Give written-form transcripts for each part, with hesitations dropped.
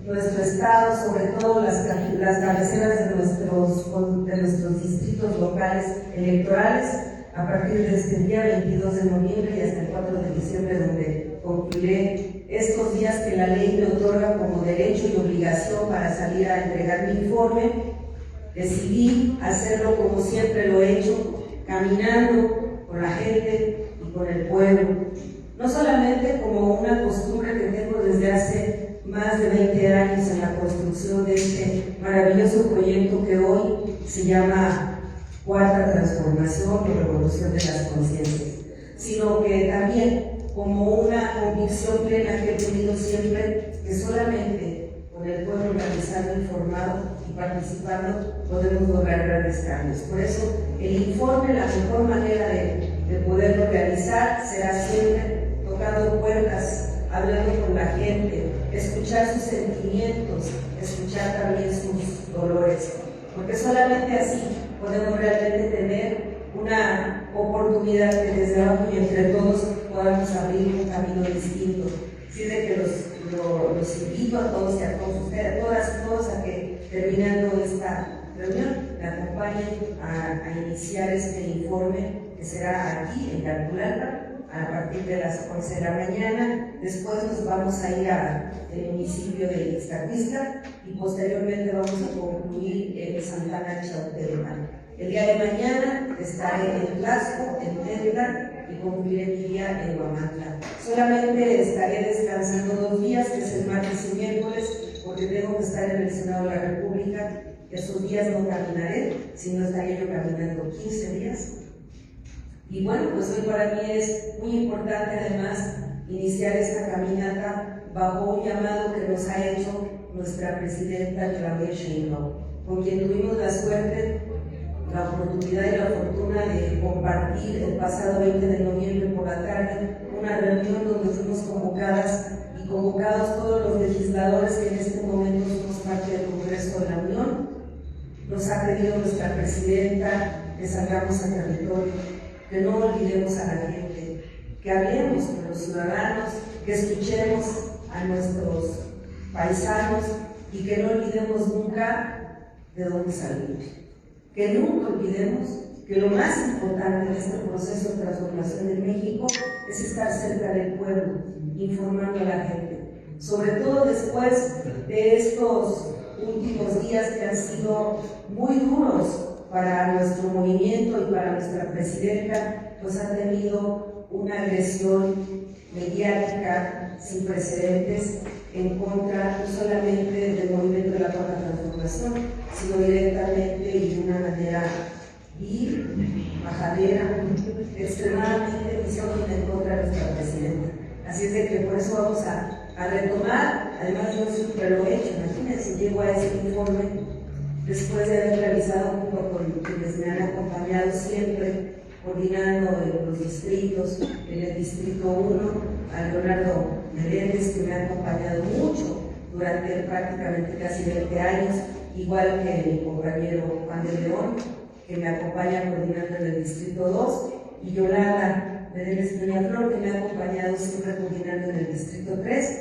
nuestro estado, sobre todo las cabeceras de nuestros distritos locales electorales, a partir de este día 22 de noviembre y hasta el 4 de diciembre, donde concluiré estos días que la ley me otorga como derecho y obligación para salir a entregar mi informe. Decidí hacerlo como siempre lo he hecho, caminando con la gente y con el pueblo, no solamente como una costumbre que tengo desde hace más de 20 años en la construcción de este maravilloso proyecto que hoy se llama Cuarta Transformación o Revolución de las Conciencias, sino que también como una convicción plena que he tenido siempre, que solamente con el pueblo organizado, informado y participando podemos lograr grandes cambios. Por eso el informe, la mejor manera de poderlo realizar será siempre tocando puertas, hablando con la gente, escuchar sus sentimientos, escuchar también sus dolores, porque solamente así podemos realmente tener una oportunidad que desde abajo y entre todos podamos abrir un camino distinto. Así de que los invito a todos y a todos ustedes, a todos a que terminando esta reunión me acompañen a iniciar este informe que será aquí en Calculalpa a partir de las 11 de la mañana. Después nos vamos a ir al municipio de Ixtaquistla y posteriormente vamos a concluir en Santana Chautempan. El día de mañana estaré en Tlaxco, en Tetla, y concluiré mi día en Huamantla. Solamente estaré descansando 2 días, que es el martes y miércoles, porque tengo que estar en el Senado de la República. Esos días no caminaré, sino estaré yo caminando 15 días. Y bueno, pues hoy para mí es muy importante además iniciar esta caminata bajo un llamado que nos ha hecho nuestra presidenta Claudia Sheinbaum, con quien tuvimos la suerte, la oportunidad y la fortuna de compartir el pasado 20 de noviembre por la tarde una reunión donde fuimos convocadas y convocados todos los legisladores que en este momento somos parte del Congreso de la Unión. Nos ha pedido nuestra presidenta que salgamos al territorio, que no olvidemos a la gente, que hablemos con los ciudadanos, que escuchemos a nuestros paisanos y que no olvidemos nunca de dónde salimos. Que nunca olvidemos que lo más importante de este proceso de transformación en México es estar cerca del pueblo, informando a la gente, sobre todo después de estos últimos días que han sido muy duros para nuestro movimiento y para nuestra presidenta, pues ha tenido una agresión mediática sin precedentes en contra no solamente del movimiento de la Cuarta Transformación, sino directamente y de una manera vil, majadera, extremadamente misógina en contra de nuestra presidenta. Así es de que por eso vamos a retomar, además yo siempre lo he hecho, imagínense, llego a este informe después de haber realizado junto con quienes me han acompañado siempre, coordinando en los distritos, en el distrito 1, a Leonardo Meléndez, que me ha acompañado mucho durante prácticamente casi 20 años, igual que mi compañero Juan de León, que me acompaña coordinando en el distrito 2, y Yolanda Meléndez Peñaflor, que me ha acompañado siempre coordinando en el distrito 3.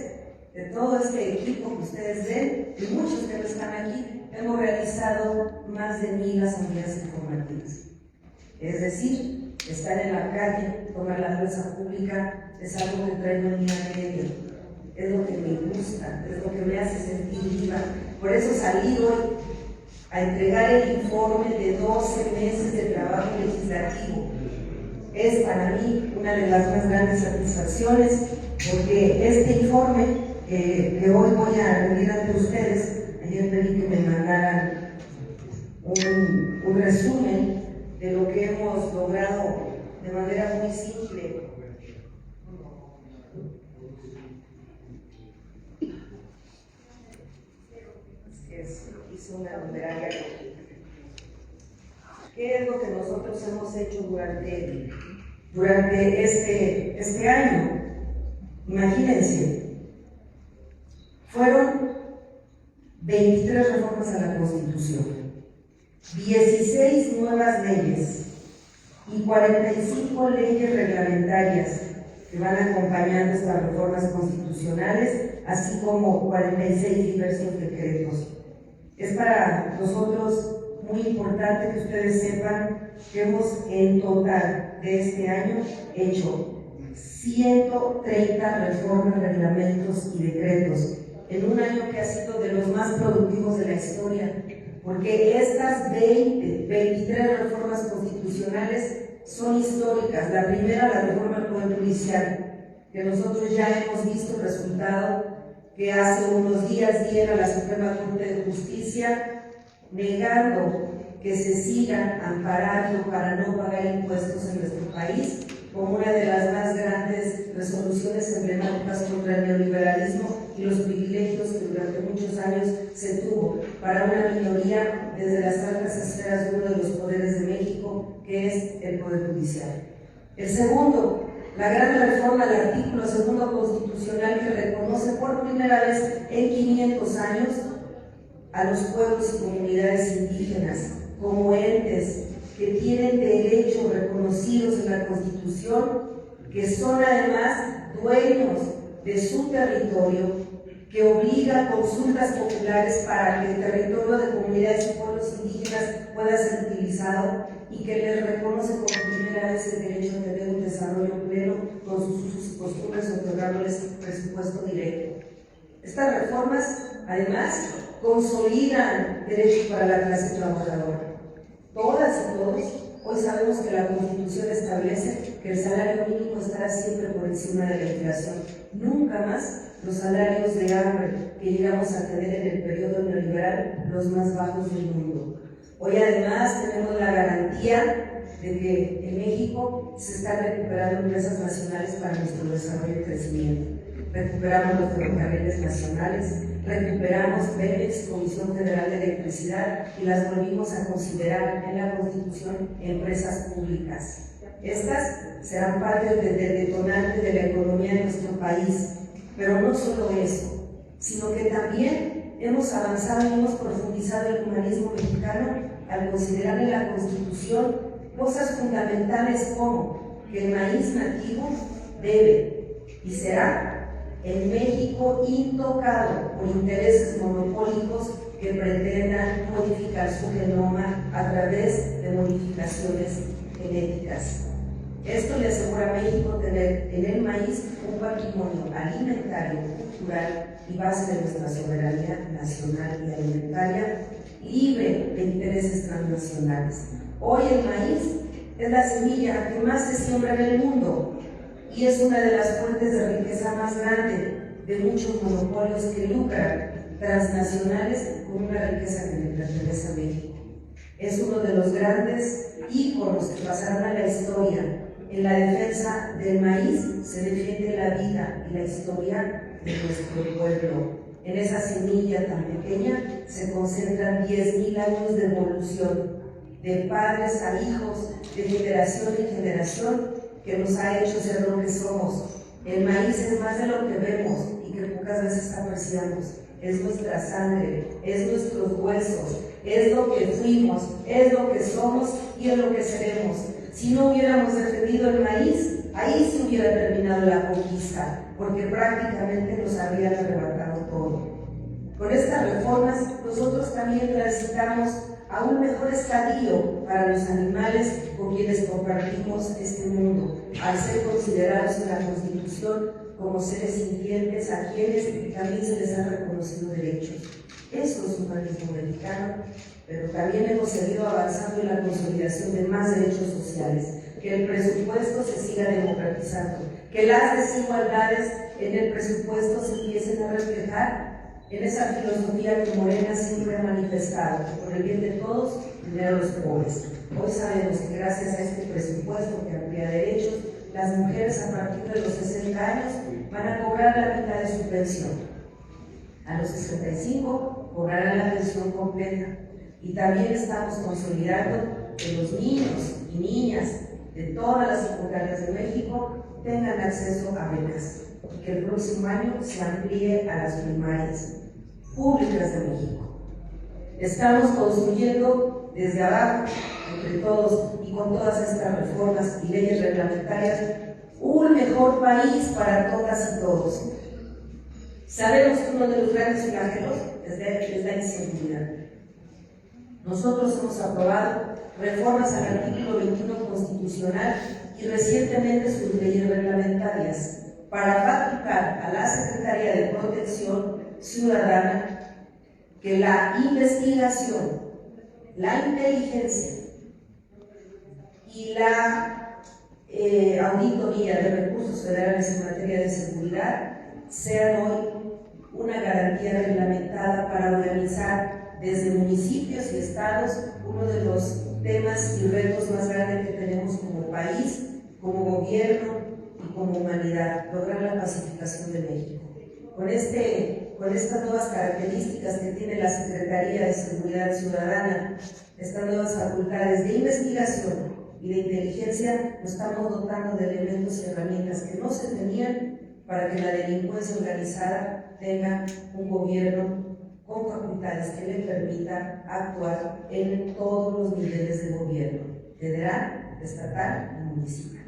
De todo este equipo que ustedes ven, y muchos que no están aquí, hemos realizado más de 1000 asambleas informativas. Es decir, estar en la calle, tomar la plaza pública, es algo que traigo en mi ADN, es lo que me gusta, es lo que me hace sentir viva. Por eso salí hoy a entregar el informe de 12 meses de trabajo legislativo. Es para mí una de las más grandes satisfacciones, porque este informe que hoy voy a rendir ante ustedes, ayer pedí que me mandaran un resumen de lo que hemos logrado de manera muy simple. Hice una numeraria. ¿Qué es lo que nosotros hemos hecho durante este año? Imagínense, fueron 23 reformas a la Constitución, 16 nuevas leyes y 45 leyes reglamentarias que van acompañando estas reformas constitucionales, así como 46 diversos decretos. Es para nosotros muy importante que ustedes sepan que hemos en total de este año hecho 130 reformas, reglamentos y decretos, en un año que ha sido de los más productivos de la historia, porque estas 23 reformas constitucionales son históricas. La primera, la reforma al Poder Judicial, que nosotros ya hemos visto el resultado, que hace unos días diera la Suprema Corte de Justicia negando que se sigan amparando para no pagar impuestos en nuestro país, como una de las más grandes resoluciones emblemáticas contra el neoliberalismo y los privilegios que durante muchos años se tuvo para una minoría desde las altas esferas de uno de los poderes de México, que es el Poder Judicial. El segundo, la gran reforma del artículo segundo constitucional, que reconoce por primera vez en 500 años a los pueblos y comunidades indígenas como entes que tienen derechos reconocidos en la Constitución, que son además dueños de su territorio, que obliga consultas populares para que el territorio de comunidades y pueblos indígenas pueda ser utilizado y que les reconoce por primera vez el derecho a tener un desarrollo pleno con sus usos y costumbres, otorgándoles presupuesto directo. Estas reformas, además, consolidan derechos para la clase trabajadora. Todas y todos, hoy sabemos que la Constitución establece que el salario mínimo estará siempre por encima de la inflación. Nunca más los salarios de hambre que llegamos a tener en el periodo neoliberal, los más bajos del mundo. Hoy además tenemos la garantía de que en México se están recuperando empresas nacionales para nuestro desarrollo y crecimiento. Recuperamos los ferrocarriles nacionales, recuperamos Pemex, Comisión Federal de Electricidad, y las volvimos a considerar en la Constitución empresas públicas. Estas serán parte del detonante de la economía de nuestro país, pero no solo eso, sino que también hemos avanzado y hemos profundizado el humanismo mexicano al considerar en la Constitución cosas fundamentales como que el maíz nativo debe y será en México intocado por intereses monopólicos que pretendan modificar su genoma a través de modificaciones genéticas. Esto le asegura a México tener en el maíz un patrimonio alimentario, cultural y base de nuestra soberanía nacional y alimentaria, libre de intereses transnacionales. Hoy el maíz es la semilla que más se siembra en el mundo y es una de las fuentes de riqueza más grande de muchos monopolios que lucran transnacionales con una riqueza que le pertenece a México. Es uno de los grandes íconos que pasaron a la historia. En la defensa del maíz se defiende la vida y la historia de nuestro pueblo. En esa semilla tan pequeña se concentran 10.000 años de evolución, de padres a hijos, de generación en generación, que nos ha hecho ser lo que somos. El maíz es más de lo que vemos y que pocas veces apreciamos. Es nuestra sangre, es nuestros huesos, es lo que fuimos, es lo que somos y es lo que seremos. Si no hubiéramos defendido el maíz, ahí se hubiera terminado la conquista, porque prácticamente nos habrían arrebatado todo. Con estas reformas, nosotros también transitamos a un mejor estadio para los animales con quienes compartimos este mundo, al ser considerados en la Constitución como seres sintientes a quienes también se les han reconocido derechos. Eso es un humanismo mexicano, pero también hemos seguido avanzando en la consolidación de más derechos sociales, que el presupuesto se siga democratizando, que las desigualdades en el presupuesto se empiecen a reflejar en esa filosofía que Morena siempre ha manifestado, que por el bien de todos, primero los pobres. Hoy sabemos que gracias a este presupuesto que amplía derechos, las mujeres a partir de los 60 años van a cobrar la mitad de su pensión. A los 65 cobrarán la pensión completa. Y también estamos consolidando que los niños y niñas de todas las secundarias de México tengan acceso a becas y que el próximo año se amplíe a las primarias públicas de México. Estamos construyendo desde abajo, entre todos y con todas estas reformas y leyes reglamentarias, un mejor país para todas y todos. Sabemos que uno de los grandes flagelos es la inseguridad. Nosotros hemos aprobado reformas al artículo 21 constitucional y recientemente sus leyes reglamentarias para facultar a la Secretaría de Protección Ciudadana que la investigación, la inteligencia y la auditoría de recursos federales en materia de seguridad sean hoy una garantía reglamentada para organizar desde municipios y estados uno de los temas y retos más grandes que tenemos como país, como gobierno y como humanidad, lograr la pacificación de México. Con estas nuevas características que tiene la Secretaría de Seguridad Ciudadana, estas nuevas facultades de investigación y de inteligencia, nos estamos dotando de elementos y herramientas que no se tenían para que la delincuencia organizada tenga un gobierno con facultades que le permita actuar en todos los niveles de gobierno, federal, estatal y municipal.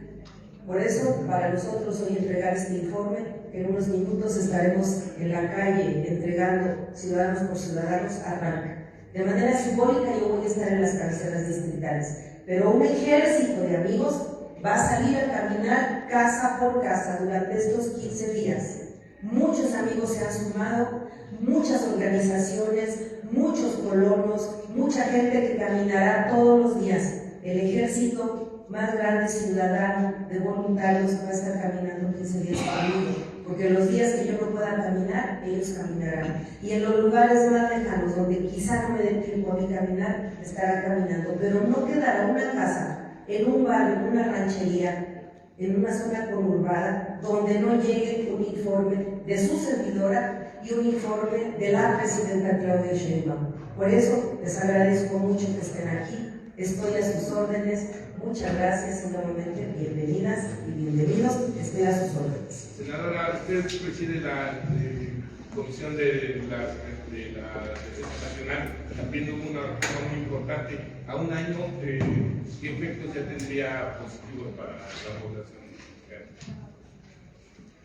Por eso, para nosotros hoy entregar este informe, en unos minutos estaremos en la calle entregando ciudadanos por ciudadanos, arranca. De manera simbólica yo voy a estar en las cabeceras distritales, pero un ejército de amigos va a salir a caminar casa por casa durante estos 15 días. Muchos amigos se han sumado, muchas organizaciones, muchos colonos, mucha gente que caminará todos los días. El ejército más grande ciudadano de voluntarios va a estar caminando 15 días conmigo, porque los días que yo no pueda caminar, ellos caminarán. Y en los lugares más lejanos, donde quizá no me dé tiempo a mí caminar, estará caminando. Pero no quedará una casa, en un barrio, en una ranchería, en una zona conurbada, donde no llegue un informe de su servidora y un informe de la presidenta Claudia Sheinbaum. Por eso les agradezco mucho que estén aquí, estoy a sus órdenes, muchas gracias y nuevamente bienvenidas y bienvenidos, estoy a sus órdenes. Senadora, usted preside la Comisión de la Defensa Nacional, también hubo una reforma muy importante. A un año, ¿qué efectos ya tendría positivos para la población mexicana?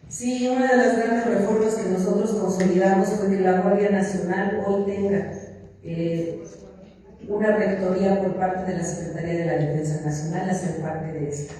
Sí, una de las grandes reformas que nosotros consolidamos fue que la Guardia Nacional hoy tenga una rectoría por parte de la Secretaría de la Defensa Nacional, hacer parte de esta.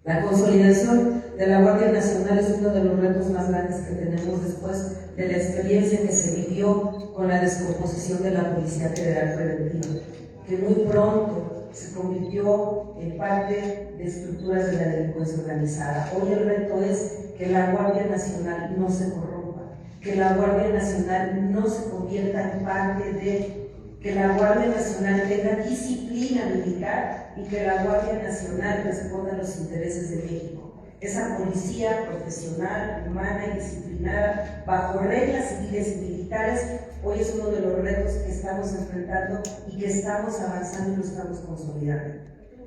La consolidación de la Guardia Nacional es uno de los retos más grandes que tenemos después de la experiencia que se vivió con la descomposición de la Policía Federal Preventiva, que muy pronto se convirtió en parte de estructuras de la delincuencia organizada. Hoy el reto es que la Guardia Nacional no se corrompa, que la Guardia Nacional no se convierta en parte de, que la Guardia Nacional tenga disciplina militar y que la Guardia Nacional responda a los intereses de México. Esa policía profesional, humana y disciplinada, bajo reglas civiles y militares, hoy es uno de los retos que estamos enfrentando y que estamos avanzando y lo estamos consolidando.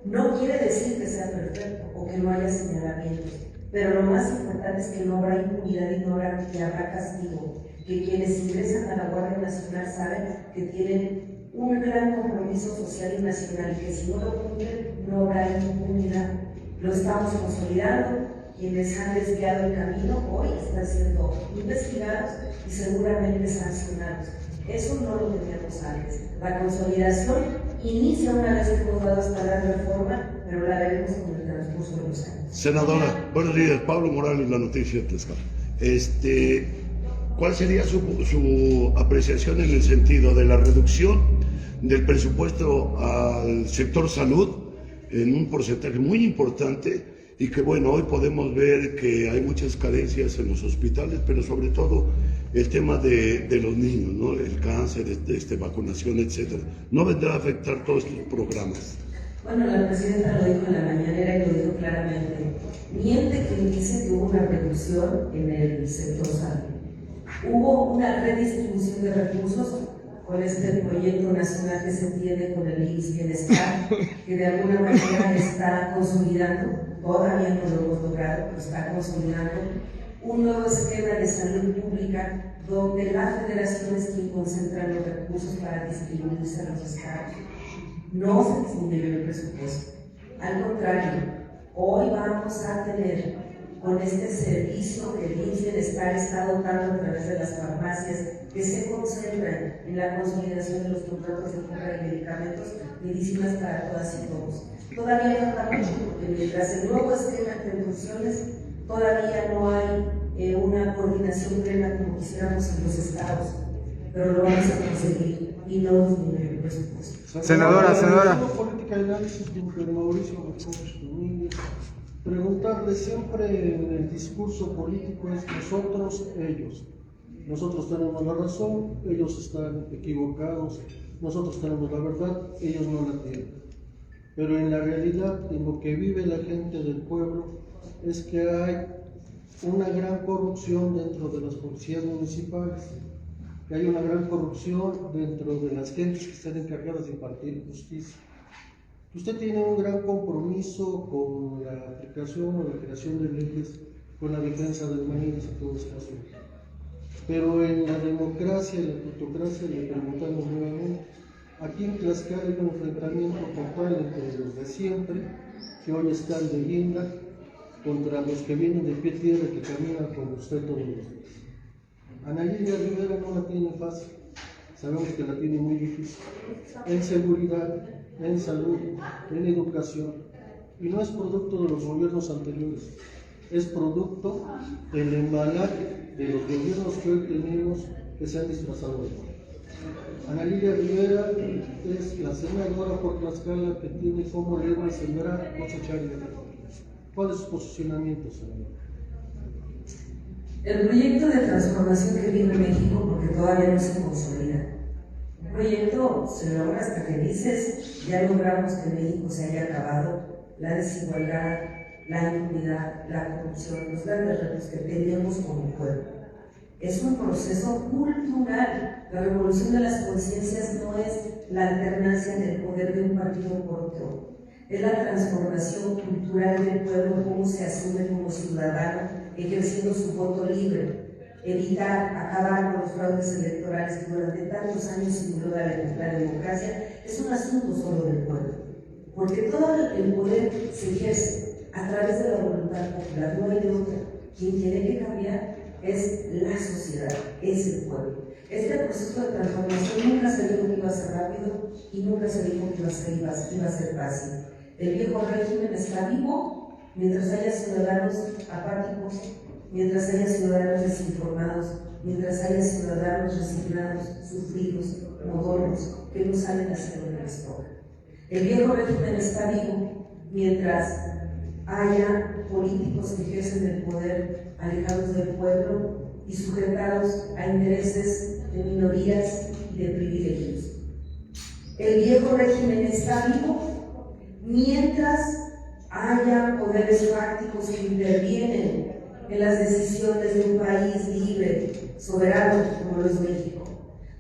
No quiere decir que sea perfecto o que no haya señalamientos, pero lo más importante es que no habrá impunidad y no habrá castigo, que quienes ingresan a la Guardia Nacional saben que tienen un gran compromiso social y nacional y que si no lo cumplen no habrá impunidad. Lo estamos consolidando, quienes han desviado el camino hoy están siendo investigados y seguramente sancionados. Eso no lo teníamos antes. La consolidación inicia una vez que hemos dado esta gran reforma, pero la veremos con el transcurso de los años. Senadora, buenos días. Pablo Morales, La Noticia de Tlaxcala. ¿Cuál sería su apreciación en el sentido de la reducción del presupuesto al sector salud en un porcentaje muy importante y que bueno, hoy podemos ver que hay muchas carencias en los hospitales, pero sobre todo el tema de los niños, ¿no? El cáncer, vacunación, etcétera? ¿No vendrá a afectar todos estos programas? Bueno, la presidenta lo dijo en la mañanera y lo dijo claramente. Miente quien dice que hubo una reducción en el sector salud. Hubo una redistribución de recursos con este proyecto nacional que se tiene con el IMSS Bienestar, que de alguna manera está consolidando, todavía no lo hemos logrado, pero está consolidando un nuevo esquema de salud pública donde la federación es quien concentra los recursos para distribuirse a los estados. No se disminuyó el presupuesto, al contrario, Hoy vamos a tener, con este servicio que el IMSS Bienestar está dotando a través de las farmacias, que se concentran en la consolidación de los contratos de compra de medicamentos, medicinas para todas y todos. Todavía falta mucho, porque mientras el nuevo esquema de funciones, todavía no hay una coordinación plena como quisiéramos en los estados, pero lo vamos a conseguir y no disminuir el presupuesto. Senadora. Política de análisis de Mauricio González Domínguez. Preguntarle siempre en el discurso político es nosotros, ellos. Nosotros tenemos la razón, ellos están equivocados, nosotros tenemos la verdad, ellos no la tienen. Pero en la realidad, en lo que vive la gente del pueblo, es que hay una gran corrupción dentro de las policías municipales, que hay una gran corrupción dentro de las gentes que están encargadas de impartir justicia. Usted tiene un gran compromiso con la aplicación o la creación de leyes, con la defensa del maíz y todo este asunto. Pero en la democracia y la plutocracia le preguntamos nuevamente, aquí en Tlaxcala hay un enfrentamiento total entre los de siempre, que hoy están de guinda, contra los que vienen de pie tierra y que caminan con usted todos los días. Ana Lilia Rivera no la tiene fácil, sabemos que la tiene muy difícil, en seguridad, en salud, en educación, y no es producto de los gobiernos anteriores, es producto del embalaje de los gobiernos que hoy tenemos que se han disfrazado de todo. Ana Lilia Rivera es la senadora por Tlaxcala que tiene como lema sembrar, cosechar y defender. ¿Cuál es su posicionamiento, senadora? El proyecto de transformación que vive México, porque todavía no se consolida. Un proyecto se logra hasta que dices, ya logramos que México se haya acabado la desigualdad, la impunidad, la corrupción, los grandes retos que tenemos como pueblo. Es un proceso cultural. La revolución de las conciencias no es la alternancia del poder de un partido por otro. Es la transformación cultural del pueblo, cómo se asume como ciudadano, ejerciendo su voto libre, evitar, acabar con los fraudes electorales que durante tantos años simuló la democracia, es un asunto solo del pueblo. Porque todo el poder se ejerce a través de la voluntad popular, no hay de otra. Quien tiene que cambiar es la sociedad, es el pueblo. Este proceso de transformación nunca se dijo que iba a ser rápido y nunca se dijo que iba a ser fácil. El viejo régimen está vivo mientras haya ciudadanos apáticos, mientras haya ciudadanos desinformados, mientras haya ciudadanos resignados, sufridos, modorros, que no saben hacer lo que les toca. El viejo régimen está vivo mientras haya políticos que ejercen el poder alejados del pueblo y sujetados a intereses de minorías y de privilegios. El viejo régimen está vivo mientras haya poderes fácticos que intervienen en las decisiones de un país libre, soberano como lo es México.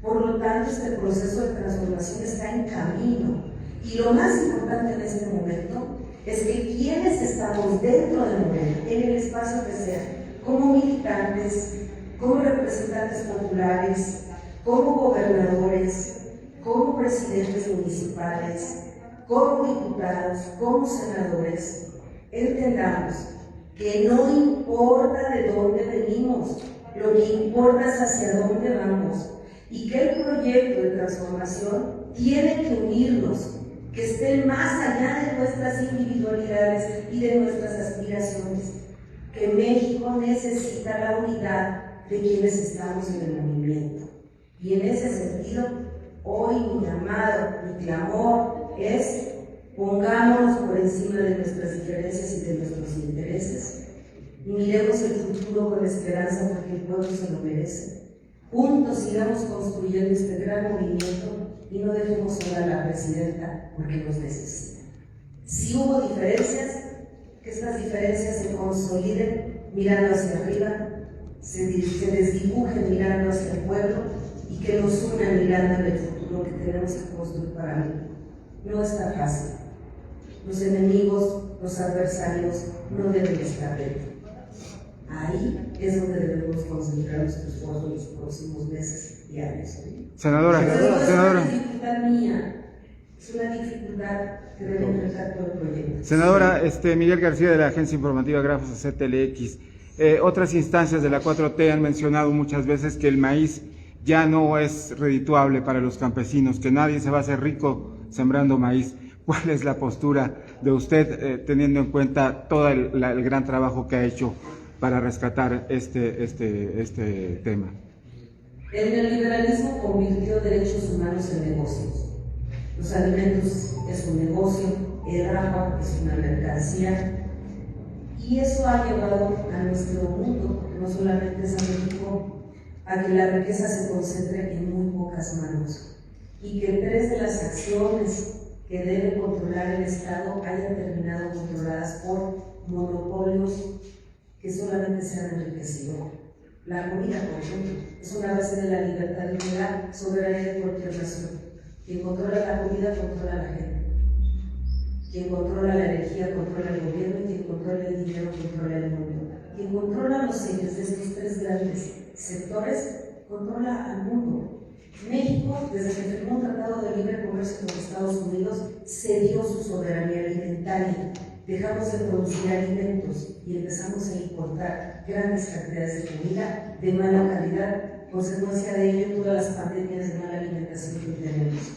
Por lo tanto, este proceso de transformación está en camino. Y lo más importante en este momento es que quienes estamos dentro del momento, en el espacio que sea, como militantes, como representantes populares, como gobernadores, como presidentes municipales, como diputados, como senadores, entendamos que no importa de dónde venimos, lo que importa es hacia dónde vamos, y que el proyecto de transformación tiene que unirnos, que estén más allá de nuestras individualidades y de nuestras aspiraciones, que México necesita la unidad de quienes estamos en el movimiento. Y en ese sentido, hoy mi llamado, mi clamor es: pongámonos por encima de nuestras diferencias y de nuestros intereses, y miremos el futuro con esperanza porque el pueblo se lo merece. Juntos sigamos construyendo este gran movimiento y no dejemos sola a la presidenta porque nos necesita. Si hubo diferencias, que estas diferencias se consoliden mirando hacia arriba, se desdibujen mirando hacia el pueblo y que nos unan mirando en el futuro que tenemos que construir para mí. No está fácil. Los enemigos, los adversarios no deben estar dentro. Ahí es donde debemos concentrar nuestros esfuerzos en los próximos meses y años. Senadora. Es dificultad mía, Es una dificultad que debe enfrentar todo el proyecto. Senadora, Miguel García de la Agencia Informativa Grafos CTLX. Otras instancias de la 4T han mencionado muchas veces que el maíz ya no es redituable para los campesinos, que nadie se va a hacer rico sembrando maíz. ¿Cuál es la postura de usted, teniendo en cuenta todo el gran trabajo que ha hecho para rescatar este tema? El neoliberalismo convirtió derechos humanos en negocios. Los alimentos es un negocio, el agua es una mercancía, y eso ha llevado a nuestro mundo, que no solamente es a México, a que la riqueza se concentre en muy pocas manos y que 3 de las acciones que debe controlar el Estado hayan terminado controladas por monopolios que solamente se han enriquecido. La comida, por ejemplo, es una base de la libertad y de la soberanía de cualquier nación. Quien controla la comida controla a la gente. Quien controla la energía controla el gobierno, y quien controla el dinero controla el mundo. Quien controla los ejes de estos 3 grandes sectores controla al mundo. México, desde que firmó un tratado de libre comercio con Estados Unidos, cedió su soberanía alimentaria. Dejamos de producir alimentos y empezamos a importar grandes cantidades de comida de mala calidad, consecuencia de ello todas las pandemias de mala alimentación que tenemos.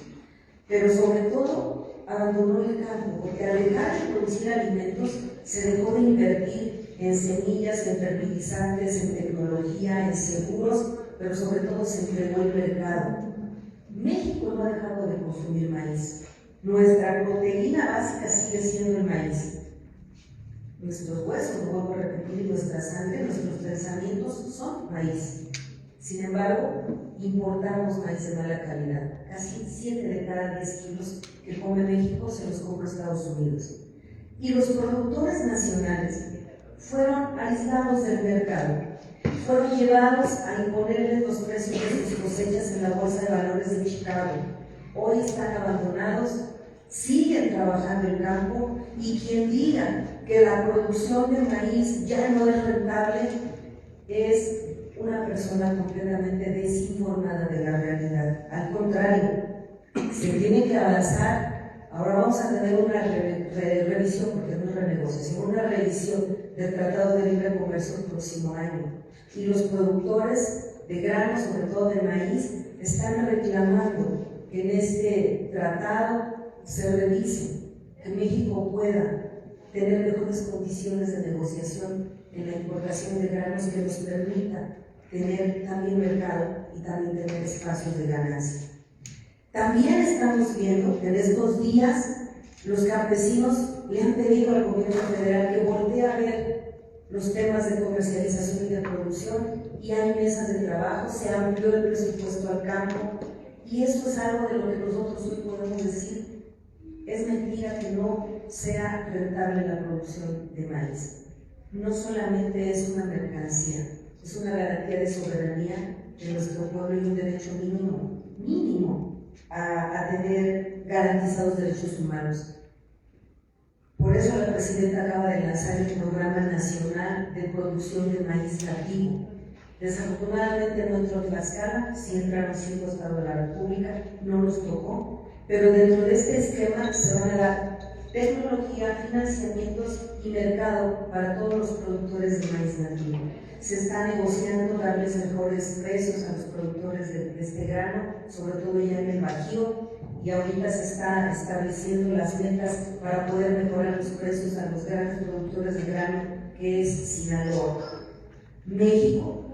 Pero sobre todo abandonó el campo, porque al dejar de producir alimentos se dejó de invertir en semillas, en fertilizantes, en tecnología, en seguros, pero sobre todo se entregó el mercado. México no ha dejado de consumir maíz. Nuestra proteína básica sigue siendo el maíz. Nuestros huesos, lo vuelvo a repetir, nuestra sangre, nuestros pensamientos son maíz. Sin embargo, importamos maíz de mala calidad. Casi 7 de cada 10 kilos que come México se los compra Estados Unidos. Y los productores nacionales fueron aislados del mercado, fueron llevados a imponerles los precios de sus cosechas en la Bolsa de Valores de Chicago. Hoy están abandonados, siguen trabajando el campo, y quien diga que la producción de maíz ya no es rentable es una persona completamente desinformada de la realidad. Al contrario, se tiene que avanzar. Ahora vamos a tener una revisión, porque no es renegociación, una revisión del Tratado de Libre Comercio el próximo año. Y los productores de grano, sobre todo de maíz, están reclamando que en este tratado se revise, que México pueda tener mejores condiciones de negociación en la importación de granos que nos permita tener también mercado y también tener espacios de ganancia. También estamos viendo que en estos días los campesinos le han pedido al gobierno federal que voltee a ver los temas de comercialización y de producción, y hay mesas de trabajo, se amplió el presupuesto al campo, y esto es algo de lo que nosotros hoy podemos decir: es mentira que no sea rentable la producción de maíz. No solamente es una mercancía, es una garantía de soberanía de nuestro pueblo y un derecho mínimo a tener garantizados derechos humanos. Por eso la presidenta acaba de lanzar el Programa Nacional de Producción de Maíz Nativo. Desafortunadamente no entró en Tlaxcala, sí entraron 5 estados de la República, no nos tocó, pero dentro de este esquema se van a dar tecnología, financiamientos y mercado para todos los productores de maíz nativo. Se está negociando darles mejores precios a los productores de este grano, sobre todo ya en el Bajío, y ahorita se está estableciendo las metas para poder mejorar los precios a los grandes productores de grano, que es Sinaloa. México,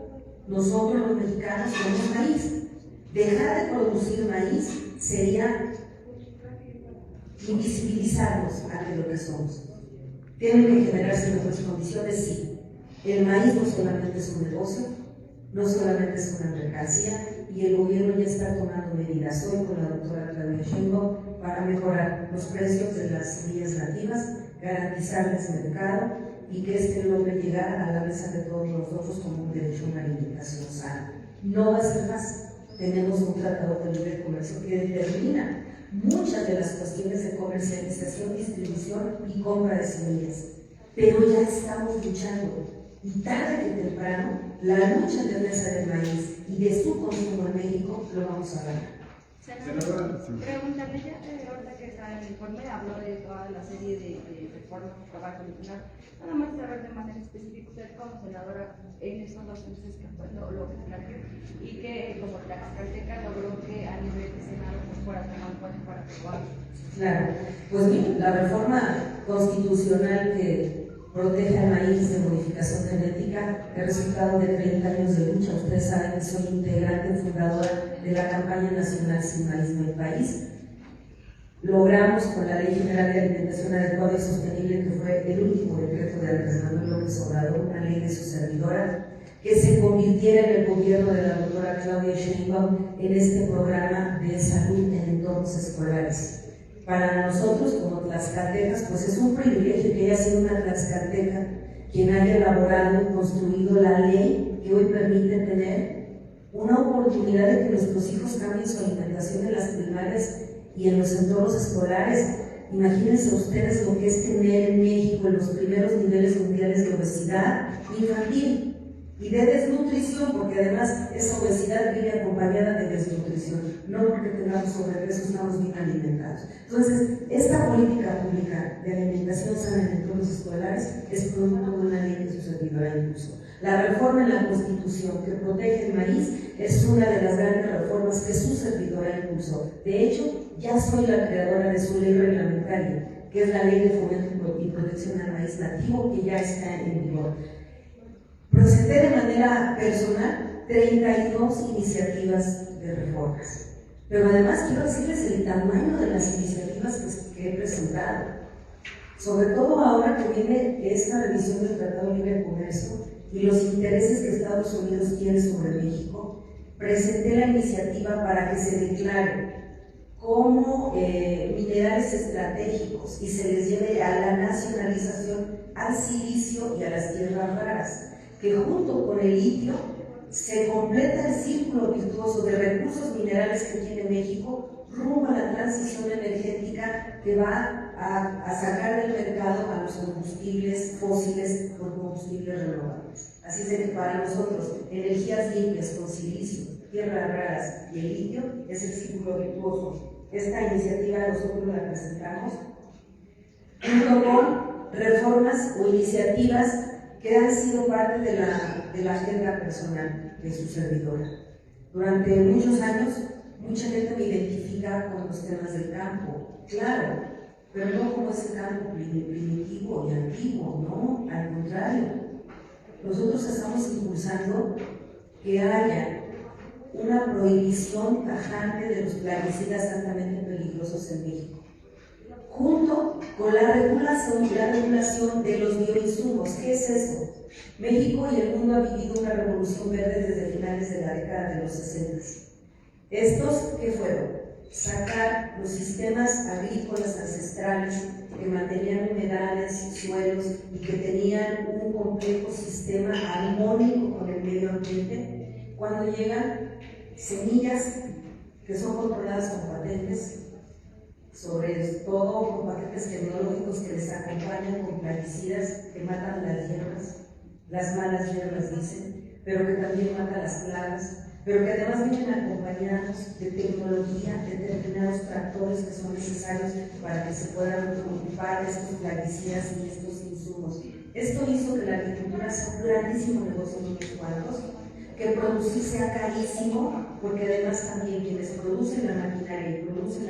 nosotros los mexicanos somos maíz. Dejar de producir maíz sería invisibilizarnos ante lo que somos. Tienen que generarse mejores condiciones, sí. El maíz no solamente es un negocio, no solamente es una mercancía, y el gobierno ya está tomando medidas hoy con la doctora Claudia Sheinbaum para mejorar los precios de las semillas nativas, garantizarles mercado y que este logre llegar a la mesa de todos nosotros como un derecho a una alimentación sana. No va a ser fácil. Tenemos un tratado de libre comercio que determina muchas de las cuestiones de comercialización, distribución y compra de semillas, pero ya estamos luchando, y tarde que temprano la lucha de defensa del maíz y de su consumo en México lo vamos a ganar. Senadora, preguntarle ya, ahorita que está en el informe, habló de toda la serie de reformas que va a solucionar. Nada más saber de manera específica, usted como senadora, en estos 2 meses que fue lo que planteó, y que como Tlaxcalteca logró que a nivel de Senado pues fuera tomado en cuenta para aprobar. Claro, pues bien, la reforma constitucional que protege al maíz de modificación genética es resultado de 30 años de lucha. Ustedes saben que soy integrante fundadora de la campaña nacional Sin Maíz No Hay País. Logramos con la Ley General de Alimentación Adecuada y Sostenible, que fue el último decreto de Andrés Manuel López Obrador, una ley de su servidora, que se convirtiera en el gobierno de la doctora Claudia Sheinbaum en este programa de salud en entornos escolares. Para nosotros como tlaxcaltecas, pues es un privilegio que haya sido una tlaxcalteca quien haya elaborado y construido la ley que hoy permite tener una oportunidad de que nuestros hijos cambien su alimentación en las primarias y en los entornos escolares. Imagínense ustedes lo que es tener en México en los primeros niveles mundiales de obesidad infantil y de desnutrición, porque además esa obesidad viene acompañada de desnutrición, no porque tengamos sobrepeso, estamos bien alimentados. Entonces, esta política pública de alimentación sana en entornos escolares es producto de una ley que su servidora impuso. La reforma en la Constitución que protege el maíz es una de las grandes reformas que su servidora impuso. De hecho, ya soy la creadora de su ley reglamentaria, que es la Ley de Fomento y Protección al Maíz Nativo, que ya está en vigor. Presenté de manera personal 32 iniciativas de reformas, pero además quiero decirles el tamaño de las iniciativas que he presentado, sobre todo ahora que viene esta revisión del Tratado de Libre Comercio y los intereses que Estados Unidos tiene sobre México. Presenté la iniciativa para que se declare como minerales estratégicos y se les lleve a la nacionalización al silicio y a las tierras raras, que junto con el litio se completa el círculo virtuoso de recursos minerales que tiene México rumbo a la transición energética que va a sacar del mercado a los combustibles fósiles por combustibles renovables. Así es que para nosotros, energías limpias con silicio, tierras raras y el litio es el círculo virtuoso. Esta iniciativa nosotros la presentamos junto con reformas o iniciativas que han sido parte de la agenda personal de su servidora. Durante muchos años, mucha gente me identifica con los temas del campo, claro, pero no como ese campo primitivo y antiguo, no, al contrario. Nosotros estamos impulsando que haya una prohibición tajante de los plaguicidas altamente peligrosos en México, junto con la regulación de los bioinsumos. ¿Qué es esto? México y el mundo han vivido una revolución verde desde finales de la década de los 60. ¿Estos qué fueron? Sacar los sistemas agrícolas ancestrales que mantenían humedales, suelos y que tenían un complejo sistema armónico con el medio ambiente. Cuando llegan semillas que son controladas con patentes, sobre todo con patentes tecnológicos que les acompañan con plaguicidas que matan las hierbas, las malas hierbas dicen, pero que también matan las plagas, pero que además vienen acompañados de tecnología, de determinados tractores que son necesarios para que se puedan ocupar de estos plaguicidas y estos insumos. Esto hizo que la agricultura sea un grandísimo negocio en unos cuantos, que producir sea carísimo, porque además también quienes producen la maquinaria y producen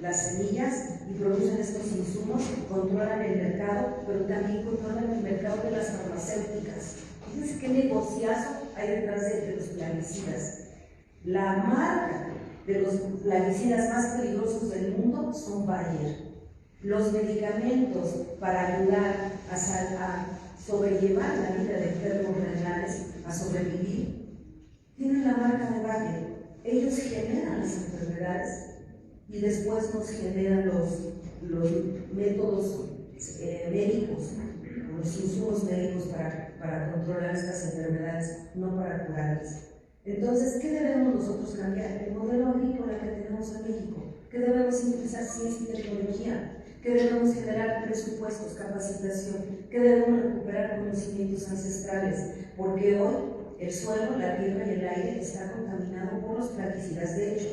las semillas y producen estos insumos controlan el mercado, pero también controlan el mercado de las farmacéuticas. Fíjense qué negociazo hay detrás de los plaguicidas. La marca de los plaguicidas más peligrosos del mundo son Bayer. Los medicamentos para ayudar a sobrellevar la vida de enfermos renales, a sobrevivir, tienen la marca de Bayer. Ellos generan las enfermedades y después nos generan los métodos médicos, los insumos médicos para controlar estas enfermedades, no para curarlas. Entonces, ¿qué debemos nosotros cambiar? El modelo agrícola que tenemos en México. ¿Qué debemos impulsar? Ciencia y tecnología. ¿Qué debemos generar? Presupuestos, capacitación. ¿Qué debemos recuperar? Conocimientos ancestrales. Porque hoy el suelo, la tierra y el aire está contaminado por los plaguicidas. De hecho,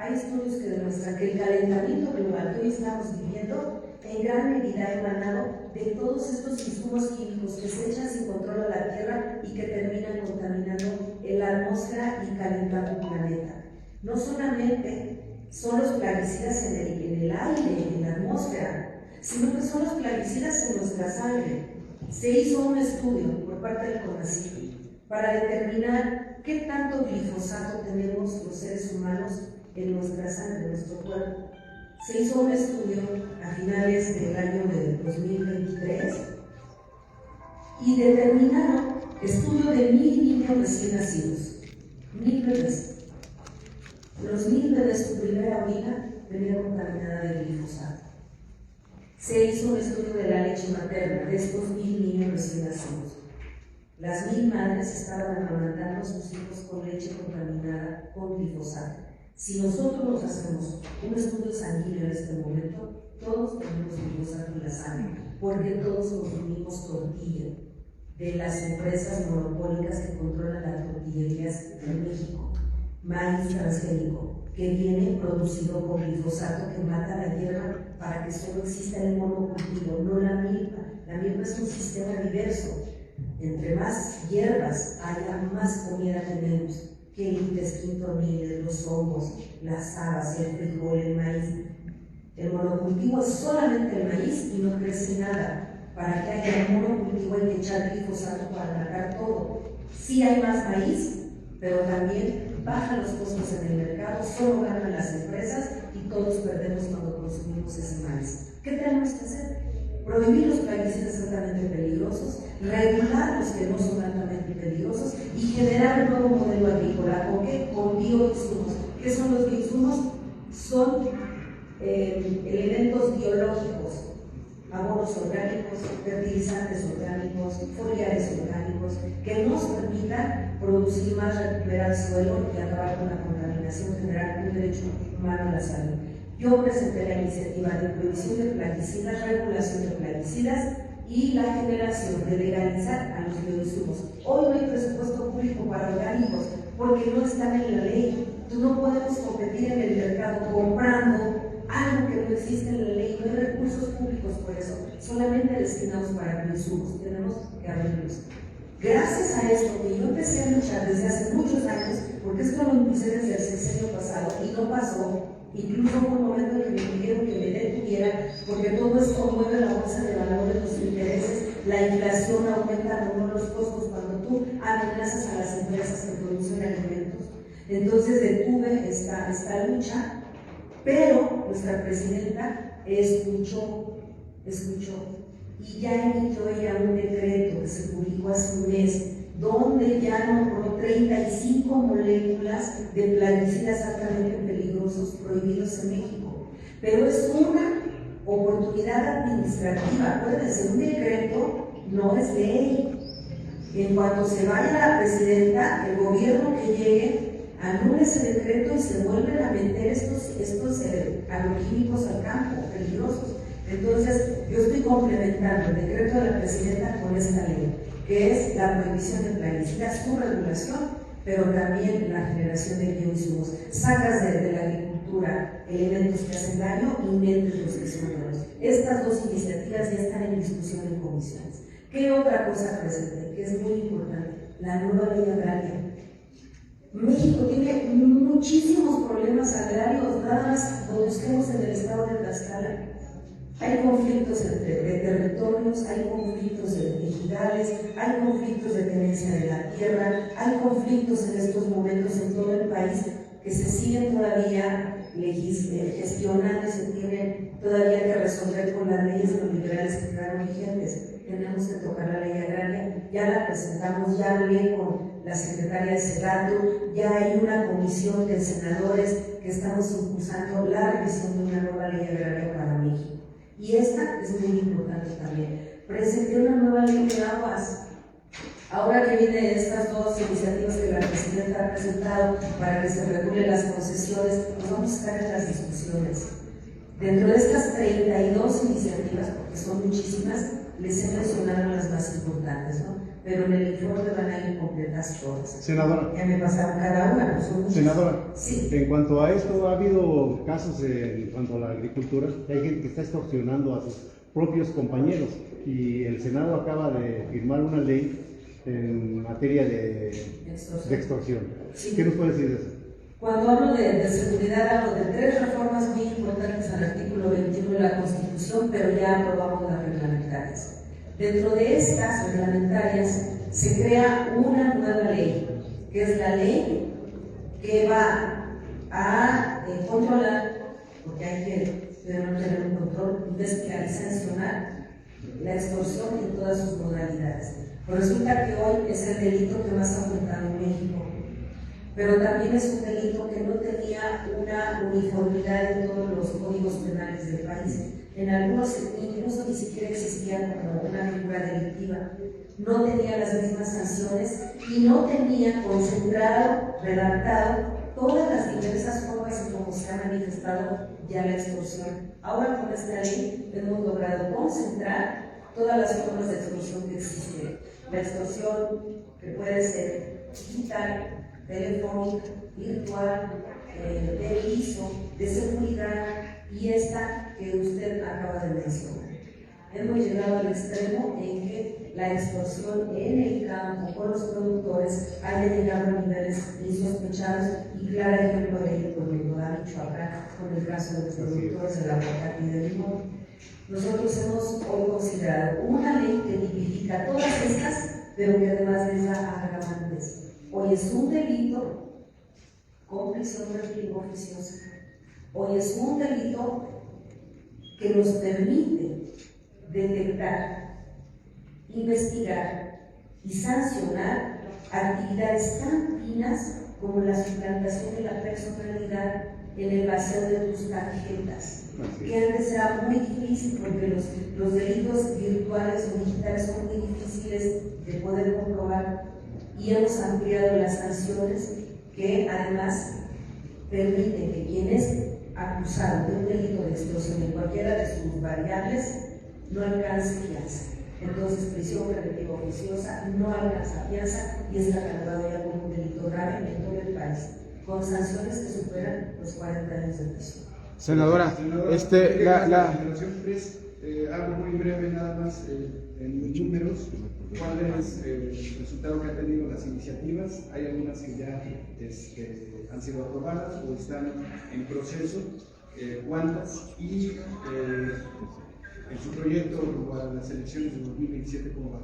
Hay estudios que demuestran que el calentamiento global que hoy estamos viviendo en gran medida ha emanado de todos estos insumos químicos que se echan sin control a la Tierra y que terminan contaminando la atmósfera y calentando el planeta. No solamente son los plaguicidas en el aire, en la atmósfera, sino que son los plaguicidas en nuestra sangre. Se hizo un estudio por parte del CONACYT para determinar qué tanto glifosato tenemos los seres humanos en nuestra sangre, en nuestro cuerpo. Se hizo un estudio a finales del año de 2023 y determinaron estudio de 1000 niños recién nacidos, 1000 bebés. Los 1000 bebés, su primera orina venía contaminada de glifosato. Se hizo un estudio de la leche materna de estos 1000 niños recién nacidos. Las 1000 madres estaban amamantando a sus hijos con leche contaminada con glifosato. Si nosotros hacemos un estudio sanguíneo en este momento, todos tenemos glifosato en la sangre, porque todos consumimos tortilla de las empresas monopólicas que controlan las tortillerías en México. Maíz transgénico, que viene producido con glifosato que mata la hierba para que solo exista el monocultivo, no la milpa. La milpa es un sistema diverso. Entre más hierbas haya, más comida tenemos. Que el intestino tornil, los hongos, las habas, el frijol, el maíz. El monocultivo es solamente el maíz y no crece nada. Para que haya un monocultivo hay que echar glifosato para matar todo. Sí hay más maíz, pero también bajan los costos en el mercado, solo ganan las empresas y todos perdemos cuando consumimos ese maíz. ¿Qué tenemos que hacer? Prohibir los plaguicidas altamente peligrosos, regular los que no son altamente peligrosos y generar un nuevo modelo agrícola. ¿Con qué? Con bioinsumos. ¿Qué son los bioinsumos? Son elementos biológicos, abonos orgánicos, fertilizantes orgánicos, foliares orgánicos, que nos permitan producir más, recuperar el suelo y acabar con la contaminación, generar un derecho humano a la salud. Yo presenté la iniciativa de prohibición de plaguicidas, regulación de plaguicidas y la generación de legalizar a los bioinsumos. Hoy no hay presupuesto público para orgánicos porque no están en la ley. Tú no podemos competir en el mercado comprando algo que no existe en la ley. No hay recursos públicos por eso, solamente destinados para bioinsumos. Tenemos que abrirlos. Gracias a esto que yo empecé a luchar desde hace muchos años, porque esto lo empecé desde el sexenio pasado y no pasó. Incluso hubo un momento en que me pidieron que me detuviera, porque todo esto mueve la bolsa de valores, los intereses, la inflación aumenta los costos cuando tú amenazas a las empresas que producen alimentos. Entonces detuve esta lucha, pero nuestra presidenta escuchó y ya emitió ella un decreto que se publicó hace un mes, donde ya nombró 35 moléculas de plaguicidas altamente peligrosos prohibidos en México. Pero es una oportunidad administrativa. Acuérdense, un decreto no es ley. En cuanto se vaya la presidenta, el gobierno que llegue anula ese decreto y se vuelven a meter estos agroquímicos al campo, peligrosos. Entonces, yo estoy complementando el decreto de la presidenta con esta ley, que es la prohibición de plaguicidas, su regulación, pero también la generación de bioinsumos. Sacas de la agricultura elementos que hacen daño y metes los que son buenos. Estas dos iniciativas ya están en discusión en comisiones. ¿Qué otra cosa presenté? Que es muy importante, la nueva ley agraria. México tiene muchísimos problemas agrarios, nada más lo busquemos en el estado de Tlaxcala. Hay conflictos de territorios, hay conflictos de ejidales, hay conflictos de tenencia de la tierra, hay conflictos en estos momentos en todo el país que se siguen todavía gestionando y se tienen todavía que resolver con las leyes neoliberales que quedaron vigentes. Tenemos que tocar la ley agraria, ya la presentamos, ya hablé con la secretaria de Sedato, ya hay una comisión de senadores que estamos impulsando la revisión de una nueva ley agraria para México. Y esta es muy importante también. Presenté una nueva ley de aguas. Ahora que vienen estas dos iniciativas que la presidenta ha presentado para que se regulen las concesiones, pues vamos a estar en las discusiones. Dentro de estas 32 iniciativas, porque son muchísimas, les he mencionado las más importantes, ¿no? pero en el informe van a ir completas todas. Senadora. Ya me pasaron cada una, pues son muchas. Senadora, Sí. en cuanto a esto, ha habido casos en cuanto a la agricultura, que hay gente que está extorsionando a sus propios compañeros y el Senado acaba de firmar una ley en materia de extorsión. Sí. ¿Qué nos puede decir de eso? Cuando hablo de seguridad, hablo de 3 reformas muy importantes al artículo 21 de la Constitución, pero ya aprobamos las reglamentarias. Dentro de estas reglamentarias se crea una nueva ley, que es la ley que va a controlar, porque hay que tener un control, investigar y sancionar la extorsión en todas sus modalidades. Pues resulta que hoy es el delito que más ha aumentado en México, pero también es un delito que no tenía una uniformidad en todos los códigos penales del país. En algunos incluso ni siquiera existía como una figura delictiva, no tenía las mismas sanciones y no tenía concentrado, redactado todas las diversas formas en cómo se ha manifestado ya la extorsión. Ahora con esta ley hemos logrado concentrar todas las formas de extorsión que existen. La extorsión que puede ser digital, telefónica, virtual, de piso, de seguridad y esta que usted acaba de mencionar. Hemos llegado al extremo en que la extorsión en el campo con los productores haya llegado a niveles insospechados y claro ejemplo de ello pues lo ha dicho acá con el caso de los productores de la aguacate y del limón. Nosotros hemos hoy considerado una ley que tipifica todas estas, pero que además les da agravantes. Hoy es un delito con prisión preventiva oficiosa. Hoy es un delito que nos permite detectar, investigar y sancionar actividades tan finas como la suplantación de la personalidad en el vacío de tus tarjetas, que antes era muy difícil porque los delitos virtuales o digitales son muy difíciles de poder comprobar y hemos ampliado las sanciones que además permiten que quien es acusado de un delito de extorsión en cualquiera de sus variables no alcance fianza. Entonces, prisión preventiva oficiosa no alcanza fianza y es catalogado ya como un delito grave en todo el país, con sanciones que superan los 40 años de prisión. Senadora, la generación 3, algo muy breve nada más en números, ¿cuál es el resultado que han tenido las iniciativas? Hay algunas que ya han sido aprobadas o están en proceso, ¿cuántas? Y en su proyecto para las elecciones de 2027, ¿cómo va?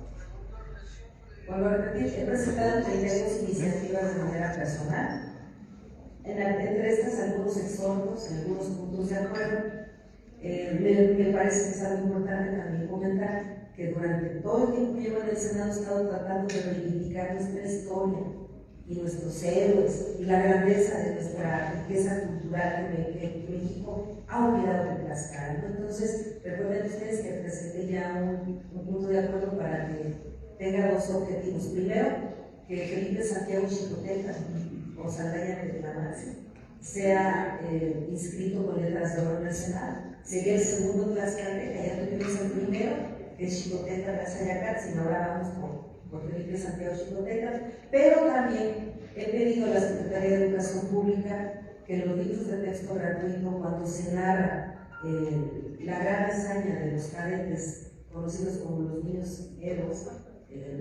Vuelvo a repetir, he presentado 32 iniciativas de manera personal. Entre estas, algunos exhortos, algunos puntos de acuerdo. Me parece que es algo importante también comentar que durante todo el tiempo que llevo en el Senado he estado tratando de reivindicar nuestra historia y nuestros héroes y la grandeza de nuestra riqueza cultural que México ha olvidado de Tlaxcala, ¿no? Entonces, recuerden ustedes que presenté ya un punto de acuerdo para que tenga 2 objetivos. Primero, que Felipe Santiago Xicoteca o Saldaya de Tlamanse sea inscrito con letras de oro en el Senado. Sería el segundo tlaxcalteca, ya tuvimos el primero, que es Xicoteca de Sayacat, sino ahora vamos por Felipe Santiago Xicoteca, pero también he pedido a la Secretaría de Educación Pública que en los libros de texto gratuito, cuando se narra la gran hazaña de los cadetes conocidos como los niños héroes,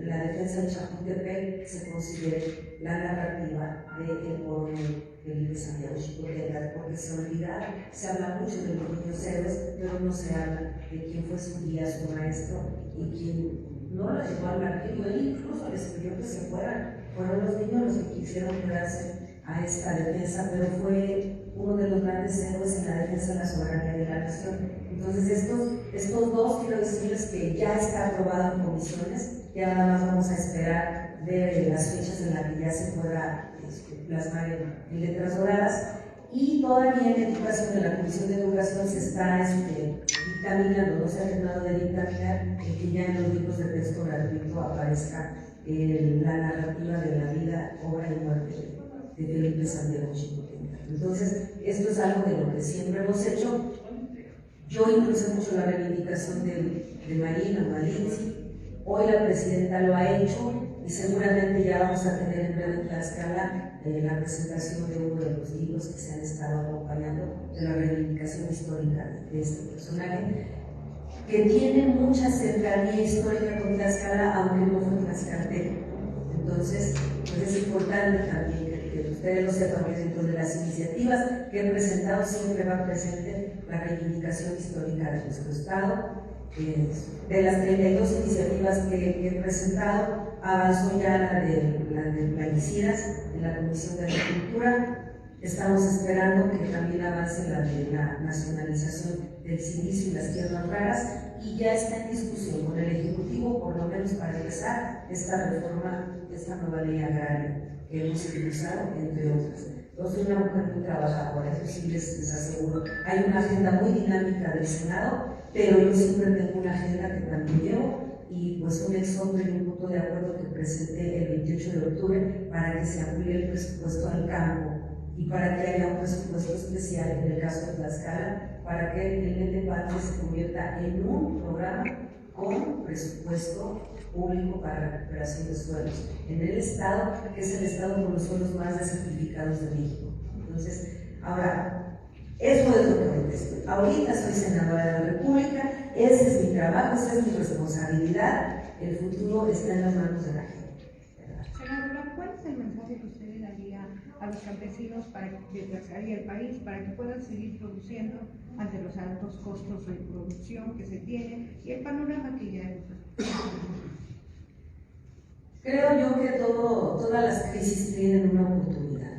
la defensa de Chapultepec, se considere la narrativa del coronel Felipe Santiago Xicoteca, porque se olvida, se habla mucho de los niños héroes, pero no se habla de quién fue su guía, su maestro y quién no la llevó al martirio. Él incluso les pidió que se fueran. Fueron los niños los que quisieron quedarse a esta defensa, pero fue uno de los grandes héroes en la defensa de la soberanía de la nación. Entonces, estos dos, quiero decirles que ya está aprobado en comisiones, ya nada más vamos a esperar ver las fechas en las que ya se pueda plasmar en letras doradas. Y todavía en educación, en la Comisión de Educación se está dictaminando, no se ha terminado de dictaminar, que ya en los libros de texto gratuito aparezca la narrativa de la vida, obra y muerte de Felipe Santiago Xicoteca. Entonces, esto es algo de lo que siempre hemos hecho. Yo impulsé mucho la reivindicación de Marina Malinzi, Hoy la presidenta lo ha hecho y seguramente ya vamos a tener en breve en Tlaxcala la presentación de uno de los libros que se han estado acompañando de la reivindicación histórica de este personaje, que tiene mucha cercanía histórica con Tlaxcala, aunque no fue tlaxcalteco. Entonces, pues es importante también que ustedes lo sepan, que dentro de las iniciativas que he presentado siempre va presente la reivindicación histórica de nuestro Estado. De las 32 iniciativas que he presentado, avanzó ya la de plaguicidas en la Comisión de Agricultura. Estamos esperando que también avance la de la nacionalización del silicio y las tierras raras, y ya está en discusión con el Ejecutivo, por lo menos para empezar, esta reforma, esta nueva ley agraria que hemos impulsado, entre otras. Yo soy una mujer muy trabajadora, eso sí les aseguro. Hay una agenda muy dinámica del Senado, pero yo siempre tengo una agenda que también llevo, y pues un exhorto y un punto de acuerdo que presenté el 28 de octubre para que se amplíe el presupuesto al campo y para que haya un presupuesto especial en el caso de Tlaxcala, para que el Netepante se convierta en un programa con presupuesto público para recuperación de suelos en el Estado, que es el Estado con los suelos más desertificados de México. Entonces, ahora, eso es lo que contesto. Ahorita soy senadora de la República, ese es mi trabajo, esa es mi responsabilidad, el futuro está en las manos de la gente. Senadora, ¿cuál es el mensaje que usted le daría a los campesinos de Tlaxcala y el país para que puedan seguir produciendo ante los altos costos de producción que se tienen y el panorama que ya hemos? Creo yo que todas las crisis tienen una oportunidad.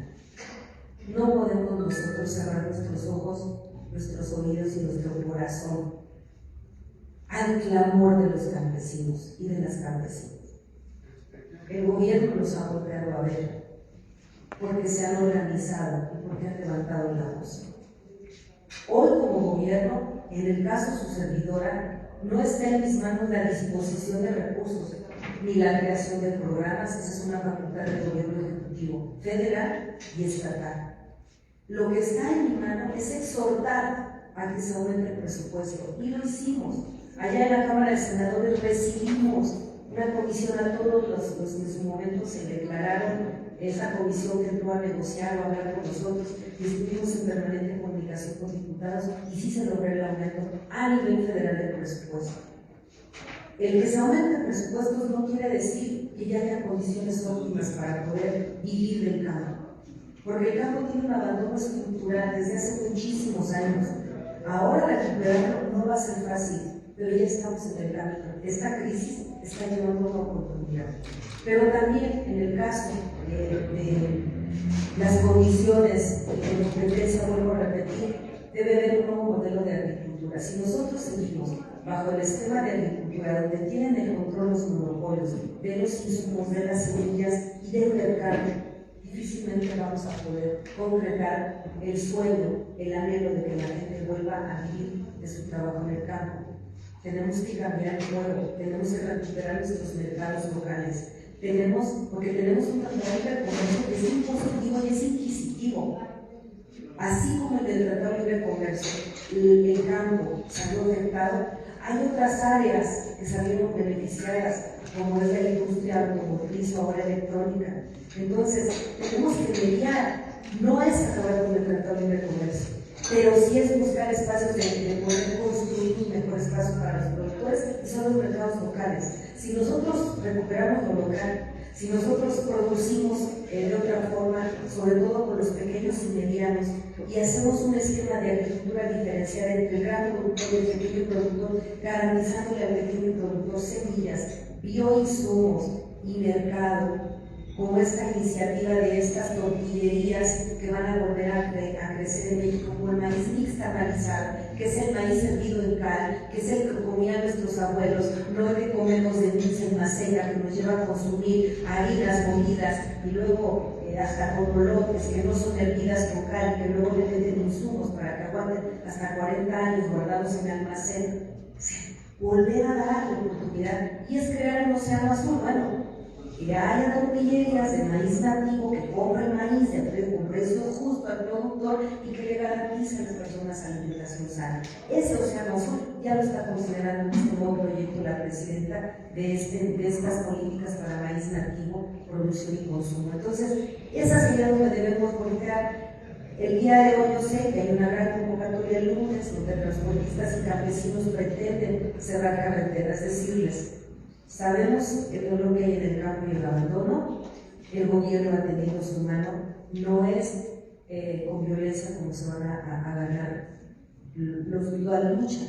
No podemos nosotros cerrar nuestros ojos, nuestros oídos y nuestro corazón al clamor de los campesinos y de las campesinas. El gobierno los ha volteado a ver porque se han organizado y porque han levantado la voz. Hoy, como gobierno, en el caso de su servidora, no está en mis manos la disposición de recursos ni la creación de programas. Esa es una facultad del gobierno ejecutivo federal y estatal. Lo que está en mi mano es exhortar a que se aumente el presupuesto, y lo hicimos. Allá en la Cámara de Senadores recibimos una comisión a todos los que en su momento se declararon, esa comisión que entró a negociar o a hablar con nosotros, y estuvimos en permanente comunicación con diputados, y sí se logró el aumento a nivel federal del presupuesto. El que se aumente presupuestos no quiere decir que ya haya condiciones óptimas para poder vivir del campo, porque el campo tiene un abandono estructural desde hace muchísimos años. Ahora recuperarlo no va a ser fácil, pero ya estamos en el camino. Esta crisis está llevando una oportunidad. Pero también en el caso de las condiciones de competencia, vuelvo a repetir, debe haber un nuevo modelo de agricultura. Si nosotros seguimos bajo el esquema de agricultura, donde tienen el control los monopolios de los insumos, de las semillas y del mercado, difícilmente vamos a poder concretar el sueño, el anhelo de que la gente vuelva a vivir de su trabajo en el campo. Tenemos que cambiar el juego, tenemos que recuperar nuestros mercados locales, porque tenemos un tratado de comercio que es impositivo y es inquisitivo. Así como el del Tratado de Libre Comercio, el campo salió afectado, hay otras áreas que salieron beneficiadas, como es la industria automotriz o ahora electrónica. Entonces, tenemos que mediar, no es acabar con el Tratado de Libre Comercio, pero sí es buscar espacios de poder construir un mejor espacio para los productores, y son los mercados locales. Si nosotros recuperamos lo local, si nosotros producimos de otra forma, sobre todo con los pequeños y medianos, y hacemos un esquema de agricultura diferenciada entre el gran productor y el pequeño productor, garantizándole al pequeño productor semillas, bioinsumos y mercado, como esta iniciativa de estas tortillerías que van a volver a crecer en México, como el maíz nixtamalizado, que es el maíz hervido en cal, que es el que comían nuestros abuelos, no el que comemos de dulce en maceta, que nos lleva a consumir harinas molidas y luego hasta con lotes que no son hervidas con cal, que luego le venden insumos para que aguanten hasta 40 años guardados en almacén. Volver a dar la oportunidad, y es crear un océano azul. Bueno, que haya tortillerías de maíz nativo, que compren maíz de precio justo al productor y que le garantice a las personas alimentación sana. Ese océano azul ya lo está considerando en este nuevo proyecto la presidenta de estas políticas para maíz nativo, producción y consumo. Entonces, esa sería donde debemos voltear. El día de hoy yo sé que hay una gran convocatoria el lunes donde transportistas y campesinos pretenden cerrar carreteras, decirles, sabemos el dolor que hay en el campo y el abandono, el gobierno ha tenido su mano, no es con violencia como se van a ganar la lucha,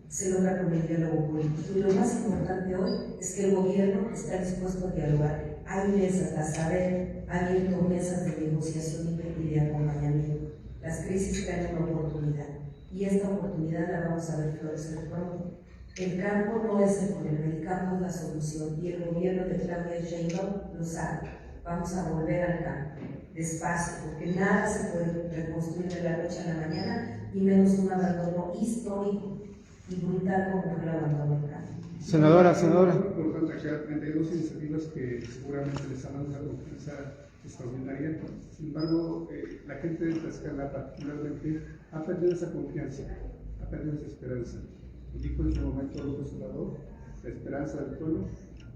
se logra con el diálogo político. Y lo más importante hoy es que el gobierno está dispuesto a dialogar. Hay mesas, las saber, ha abierto mesas de negociación y de acompañamiento. Las crisis traen una oportunidad y esta oportunidad la vamos a ver florecer pronto. El campo no es el problema, el campo es la solución y el gobierno de Claudia Sheinbaum lo sabe. Vamos a volver al campo, despacio, porque nada se puede reconstruir de la noche a la mañana, y menos un abandono histórico y brutal como fue el abandono del campo. Senadora. Importante acá, 32 iniciativas que seguramente les han dado una confianza extraordinaria. Sin embargo, la gente de Tlaxcala particularmente ha perdido esa confianza, ha perdido esa esperanza. Dijo en su momento López Obrador, la esperanza del pueblo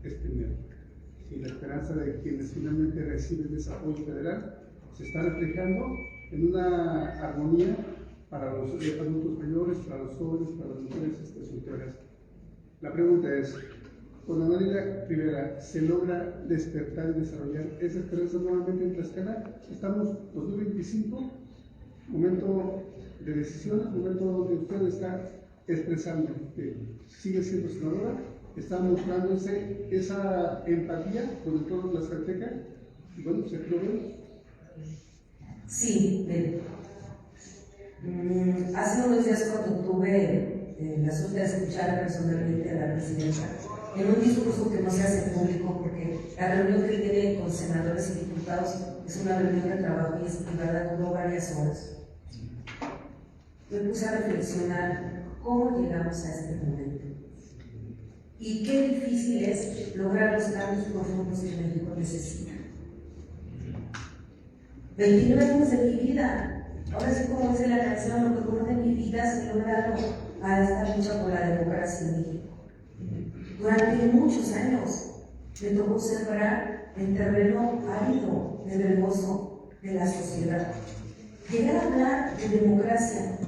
es primero. Y la esperanza de quienes finalmente reciben ese apoyo federal se está reflejando en una armonía para los adultos mayores, para los jóvenes, para las mujeres solteras. La pregunta es, con Ana Rivera, ¿se logra despertar y desarrollar esa esperanza nuevamente en Tlaxcala? Estamos en 2025, momento de decisiones, momento donde usted está expresando que sigue siendo senadora, está mostrándose esa empatía con el pueblo tlaxcalteca, y bueno, ¿se cree? Sí, hace unos días cuando tuve la suerte de escuchar personalmente a la presidenta, en un discurso que no se hace público porque la reunión que tiene con senadores y diputados es una reunión de trabajo y es privada, duró varias horas. Me puse a reflexionar cómo llegamos a este momento y qué difícil es lograr los cambios profundos que México necesita. 29 años de mi vida, ahora sí como dice la canción, lo mejor de mi vida se lograron a esta lucha por la democracia en México. Durante muchos años me tocó sembrar el terreno árido, nervioso de la sociedad. Llegar a hablar de democracia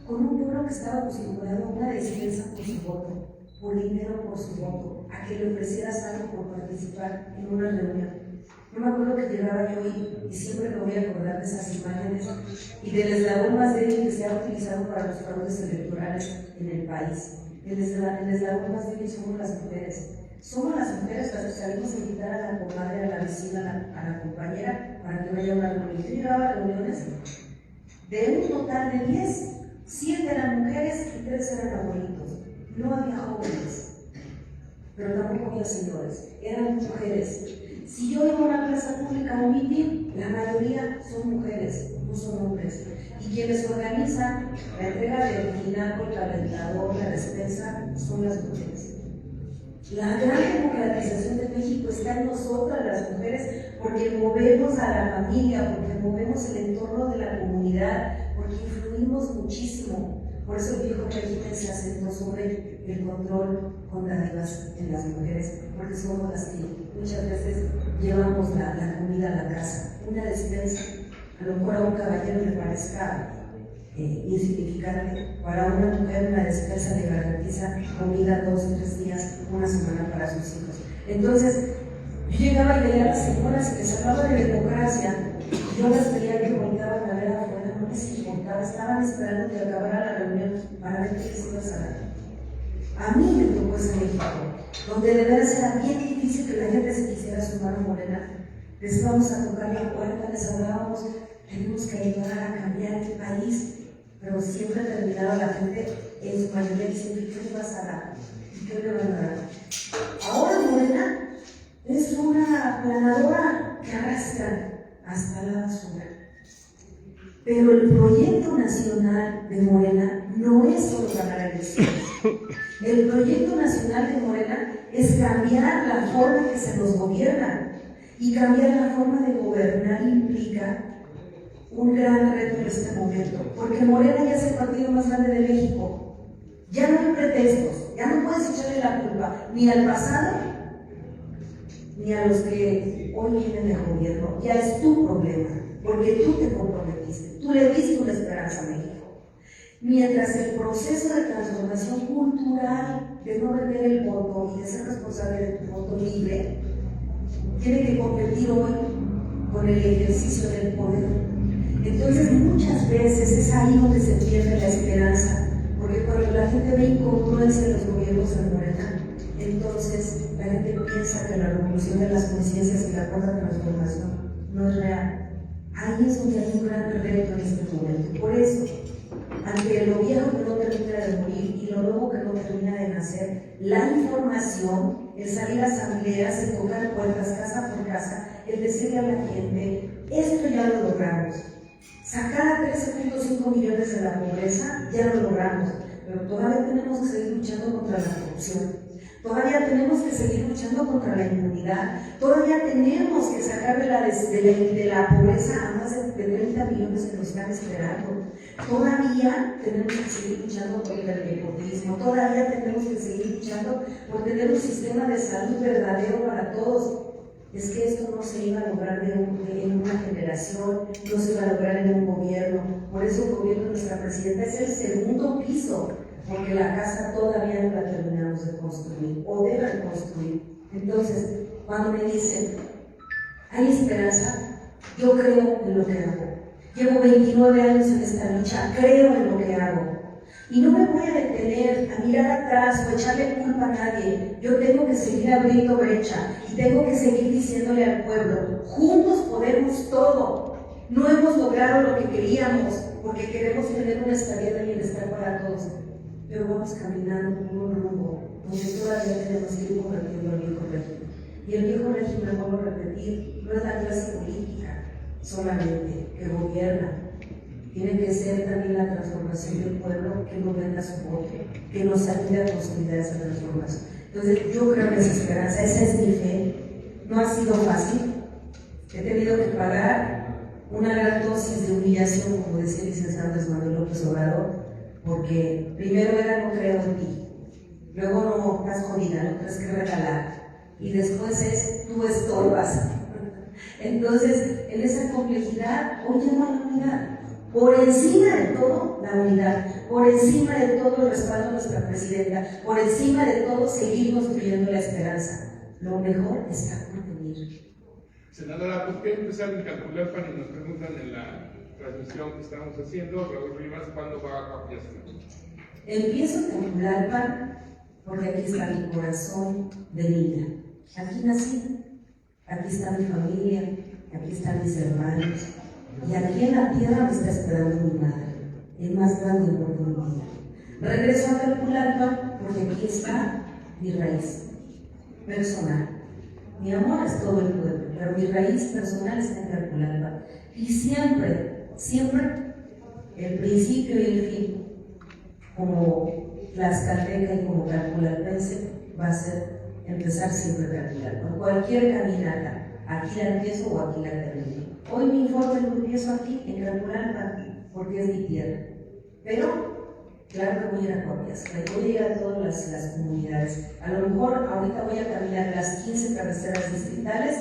con un pueblo que estaba acostumbrado a una despensa por su voto, por dinero por su voto, a que le ofrecieras algo por participar en una reunión. Yo me acuerdo que llegaba yo y siempre me voy a acordar de esas imágenes y del eslabón más débil que se ha utilizado para los fraudes electorales en el país. El eslabón más débil somos las mujeres. Somos las mujeres las que salimos a invitar a la comadre, a la vecina, a la compañera para que vaya a una reunión. Yo llevaba reuniones de un total de 10, 7 eran mujeres y 3 eran abuelitos. No había jóvenes, pero tampoco había señores, eran mujeres. Si yo iba a una plaza pública o un mitin, la mayoría son mujeres, no son hombres. Y quienes organizan la entrega de original, el calentador, la despensa, son las mujeres. La gran democratización de México está en nosotras, las mujeres, porque movemos a la familia, porque movemos el entorno de la comunidad, porque influimos muchísimo. Por eso el viejo régimen se asentó sobre el control con dádivas en las mujeres, porque somos las que muchas veces llevamos la comida a la casa. Una despensa, a lo mejor a un caballero le parezca insignificante, para una mujer una despensa le garantiza comida 2 o 3 días, una semana para sus hijos. Entonces, yo llegaba y veía a las señoras que les hablaba de democracia, yo las veía que volteaban a ver afuera, no les importaba, estaban esperando que acabara la reunión para ver qué les iba a salir. A mí me tocó ese México, donde de veras era bien difícil que la gente se quisiera sumar a Morena. Les íbamos a tocar la puerta, les hablábamos, tenemos que ayudar a cambiar el país, pero siempre terminaba la gente en su mayoría diciendo, ¿qué le vas a dar? ¿Qué le van a dar? Ahora Morena es una planadora que arrastra hasta la basura. Pero el proyecto nacional de Morena no es solo ganar elecciones. El proyecto nacional de Morena es cambiar la forma en que se nos gobierna. Y cambiar la forma de gobernar implica un gran reto en este momento, porque Morena ya es el partido más grande de México. Ya no hay pretextos, ya no puedes echarle la culpa ni al pasado ni a los que hoy vienen del gobierno. Ya es tu problema, porque tú te comprometiste, tú le diste una esperanza a México. Mientras el proceso de transformación cultural, de no vender el voto y de ser responsable de tu voto libre, tiene que competir hoy con el ejercicio del poder. Entonces muchas veces es ahí donde se pierde la esperanza, porque cuando la gente ve incongruencia en los gobiernos de Morena, entonces la gente piensa que la revolución de las conciencias y la cuarta transformación no es real. Ahí es donde hay un gran reto en este momento. Por eso, ante lo viejo que no termina de morir y lo nuevo que no termina de nacer, la información, el salir a asambleas, el tocar puertas casa por casa, el decirle a la gente, esto ya lo logramos. Sacar a 13.5 millones de la pobreza, ya lo logramos, pero todavía tenemos que seguir luchando contra la corrupción. Todavía tenemos que seguir luchando contra la impunidad. Todavía tenemos que sacar de la pobreza a más de 30 millones que nos están esperando. Todavía tenemos que seguir luchando contra el nepotismo. Todavía tenemos que seguir luchando por tener un sistema de salud verdadero para todos. Es que esto no se iba a lograr en una generación, no se iba a lograr en un gobierno. Por eso el gobierno de nuestra presidenta es el segundo piso, porque la casa todavía no la terminamos de construir o de reconstruir. Entonces, cuando me dicen, ¿hay esperanza? Yo creo en lo que hago. Llevo 29 años en esta lucha, creo en lo que hago. Y no me voy a detener a mirar atrás o echarle culpa a nadie. Yo tengo que seguir abriendo brecha y tengo que seguir diciéndole al pueblo, juntos podemos todo. No hemos logrado lo que queríamos porque queremos tener una estabilidad de bienestar para todos. Pero vamos caminando por un rumbo donde todavía tenemos que ir convirtiendo al viejo régimen. Y el viejo régimen, vuelvo a repetir, no es la clase política solamente que gobierna. Tiene que ser también la transformación del pueblo, que no venda su voto, que nos ayude a construir esa transformación. Entonces, yo creo en esa esperanza, esa es mi fe. No ha sido fácil. He tenido que pagar una gran dosis de humillación, como decía el licenciado Andrés Manuel López Obrador, porque primero era no creo en ti, luego no estás jodida, no tienes que regalar, y después es tú estorbas. Entonces, en esa complejidad, hoy llamo a la unidad. Por encima de todo, la unidad. Por encima de todo, el respaldo de nuestra presidenta. Por encima de todo, seguir construyendo la esperanza. Lo mejor está por venir. Senadora, ¿por qué empezaron a calcular PAN? Y nos preguntan en la transmisión que estamos haciendo, Raúl Rivas, ¿cuándo va a cambiar? Empiezo a calcular PAN porque aquí está mi corazón de niña. Aquí nací, aquí está mi familia, aquí están mis hermanos. Y aquí en la tierra me está esperando mi madre, el más grande amor de mi vida. Regreso a calcular PAN porque aquí está mi raíz personal. Mi amor es todo el pueblo, pero mi raíz personal está en Calpulalpan. Y siempre, siempre, el principio y el fin, como tlaxcalteca y como calpulalpense, va a ser empezar siempre Calpulalpan. Cualquier caminata, aquí la empiezo o aquí la termino. Hoy mi informe lo empiezo aquí, en Calpulalpan, porque es mi tierra. Pero claro que voy a ir a Copias, voy a ir a todas las comunidades. A lo mejor ahorita voy a caminar las 15 cabeceras distritales,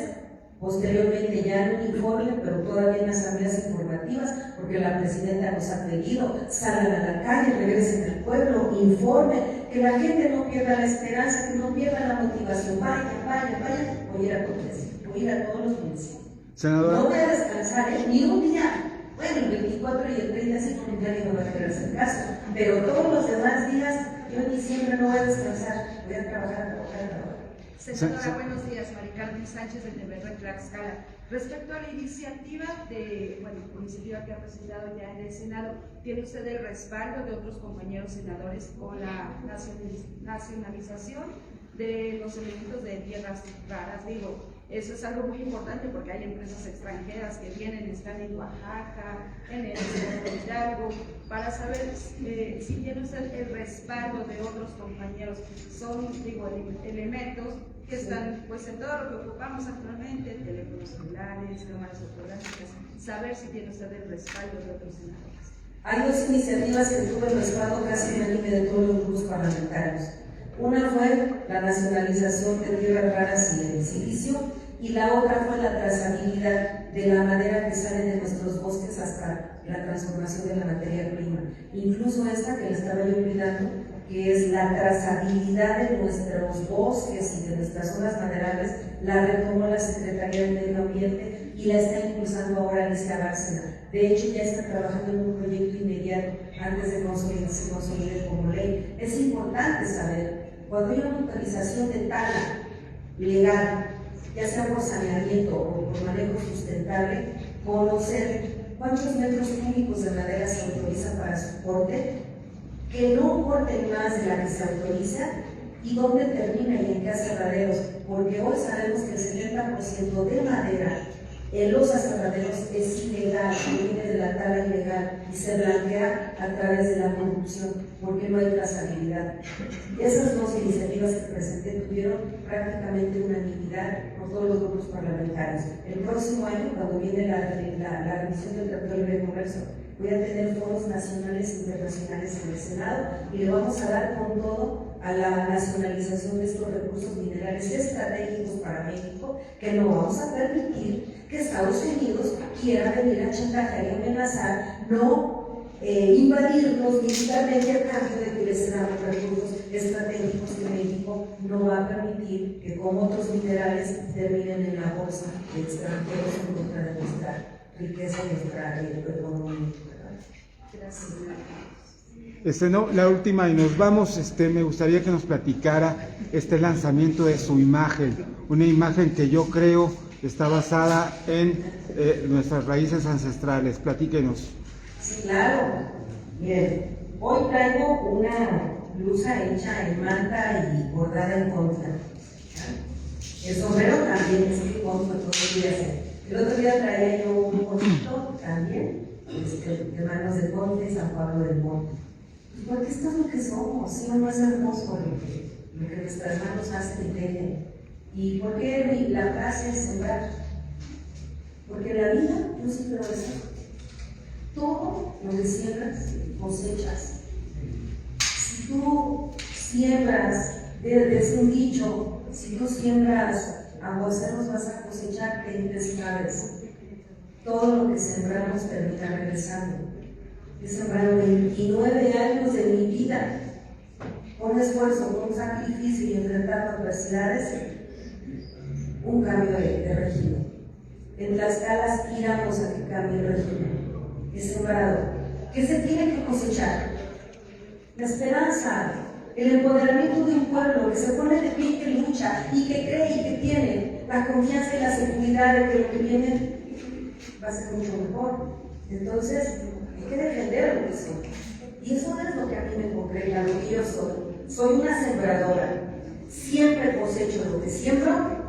posteriormente ya en un informe, pero todavía en asambleas informativas, porque la presidenta nos ha pedido, salgan a la calle, regresen al pueblo, informen, que la gente no pierda la esperanza, que no pierda la motivación. Vaya, voy a ir a Copias, voy a ir a todos los municipios. Senadora. No voy a descansar ni un día. Bueno, el 24 y el 30 sí, porque ya no va a querer hacer caso, pero todos los demás días, yo en diciembre no voy a descansar, voy a trabajar. Senadora, buenos días, Mari Carmen Sánchez del TVR Tlaxcala. Respecto a la iniciativa iniciativa que ha presentado ya en el Senado, ¿tiene usted el respaldo de otros compañeros senadores con la nacionalización de los elementos de tierras raras? Eso es algo muy importante porque hay empresas extranjeras que vienen, están en Oaxaca, en el estado de Hidalgo, para saber si tiene usted el respaldo de otros compañeros. Son, elementos que están pues en todo lo que ocupamos actualmente, teléfonos celulares, cámaras fotográficas, saber si tiene usted el respaldo de otros senadores. Hay dos iniciativas que tuve el respaldo casi unánime de todos los grupos parlamentarios. Una fue la nacionalización de tierras raras y el silicio, y la otra fue la trazabilidad de la madera que sale de nuestros bosques hasta la transformación de la materia prima. Incluso esta que le estaba yo olvidando, que es la trazabilidad de nuestros bosques y de nuestras zonas maderables, la retomó la Secretaría del Medio Ambiente y la está impulsando ahora Alicia Bárcena. De hecho, ya está trabajando en un proyecto inmediato antes de se consolide como ley. Es importante saber, cuando hay una autorización de tala legal, ya sea por saneamiento o por manejo sustentable, conocer cuántos metros cúbicos de madera se autorizan para su corte, que no corten más de la que se autoriza y dónde termina y en qué aserraderos, porque hoy sabemos que el 70% de madera en los aserraderos es ilegal, viene de la tala ilegal y se blanquea a través de la corrupción, porque no hay trazabilidad. Esas dos iniciativas que presenté tuvieron prácticamente unanimidad por todos los grupos parlamentarios. El próximo año, cuando viene la revisión del Tratado de Libre Comercio, voy a tener foros nacionales e internacionales en el Senado y le vamos a dar con todo a la nacionalización de estos recursos minerales estratégicos para México, que no vamos a permitir que Estados Unidos quiera venir a chantajear y amenazar, no invadirnos militarmente a cambio de que les damos recursos estratégicos que México no va a permitir que, como otros minerales, terminen en la bolsa de extranjeros en contra de nuestra riqueza y nuestra economía. Gracias. No, la última y nos vamos. Me gustaría que nos platicara este lanzamiento de su imagen, una imagen que yo creo está basada en nuestras raíces ancestrales. Platíquenos. Sí, claro. Bien, hoy traigo una blusa hecha en manta y bordada en contra. El sombrero también es que compro todos los días. El otro día traía yo un bonito también, de Manos de Conte, San Pablo del Monte. Porque esto es lo que somos, ¿sí? No es hermoso lo que nuestras manos hacen y tejen. ¿Y por qué la frase es sembrar? Porque en la vida, yo siempre lo decía, todo lo que siembras, cosechas. Si tú siembras, es un dicho, si tú siembras aguaceros vas a cosechar tempestades. Todo lo que sembramos termina regresando. He sembrado 29 años de mi vida, con esfuerzo, con sacrificio y enfrentando adversidades, un cambio de régimen. En Tlaxcala aspiramos a que cambie el régimen. He sembrado. ¿Qué se tiene que cosechar? La esperanza, el empoderamiento de un pueblo que se pone de pie y que lucha y que cree y que tiene la confianza y la seguridad de que lo que viene va a ser mucho mejor. Entonces, hay que defender lo que soy. Y eso es lo que a mí me concreta, lo que yo soy. Soy una sembradora. Siempre cosecho lo que siembro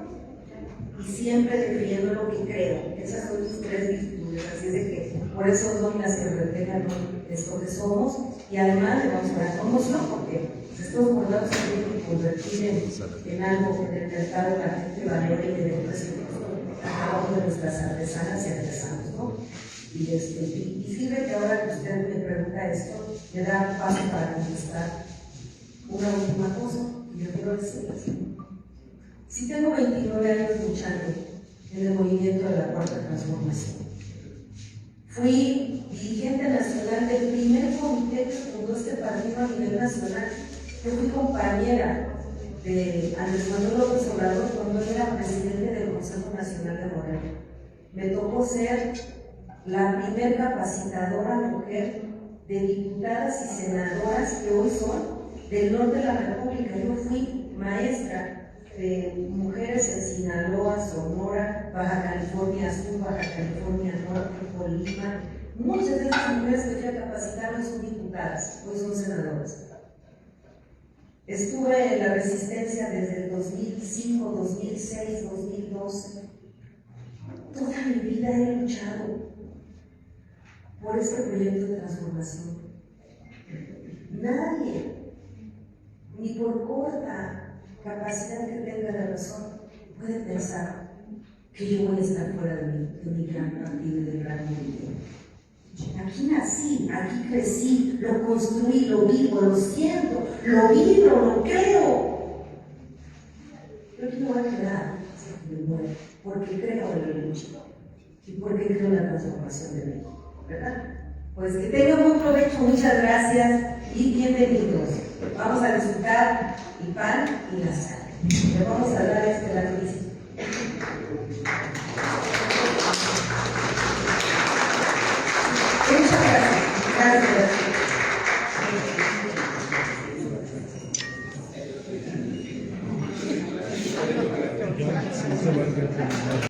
y siempre defiendo lo que creo. Esas son sus tres virtudes. Así es de que por eso son las que reflejan esto que somos. Y además le vamos a dar promoción porque estos bordados se tienen que convertir en algo que en el mercado la gente valore y le dé precio a cada uno de nuestras artesanas y artesanos, ¿no? Y sirve que ahora que usted me pregunta esto, me da paso para contestar una última cosa que yo quiero decirles. Si tengo 29 años luchando en el movimiento de la Cuarta Transformación, fui dirigente nacional del primer comité que fundó este partido a nivel nacional. Yo fui compañera de Andrés Manuel López Obrador cuando él era presidente del Consejo Nacional de Morena. Me tocó ser la primer capacitadora mujer de diputadas y senadoras que hoy son del norte de la República. Yo fui maestra de mujeres en Sinaloa, Sonora, Baja California Sur, Baja California Norte, Colima. Muchas de esas mujeres que fui a capacitar hoy son diputadas, hoy son senadoras. Estuve en la resistencia desde el 2005, 2006, 2012. Toda mi vida he luchado por este proyecto de transformación. Nadie, ni por corta, capacidad que tenga de razón, puede pensar que yo voy a estar fuera de mi gran partido y del gran movimiento. Aquí nací, aquí crecí, lo construí, lo vivo, lo siento, lo vibro, lo creo. Pero aquí no voy a quedar hasta que me muera, porque creo en la lucha y porque creo en la transformación de México, ¿verdad? Pues que tengan buen provecho, muchas gracias y bienvenidos. Vamos a disfrutar y pan y la sal. Le vamos a dar la crisis. Muchas gracias. Gracias.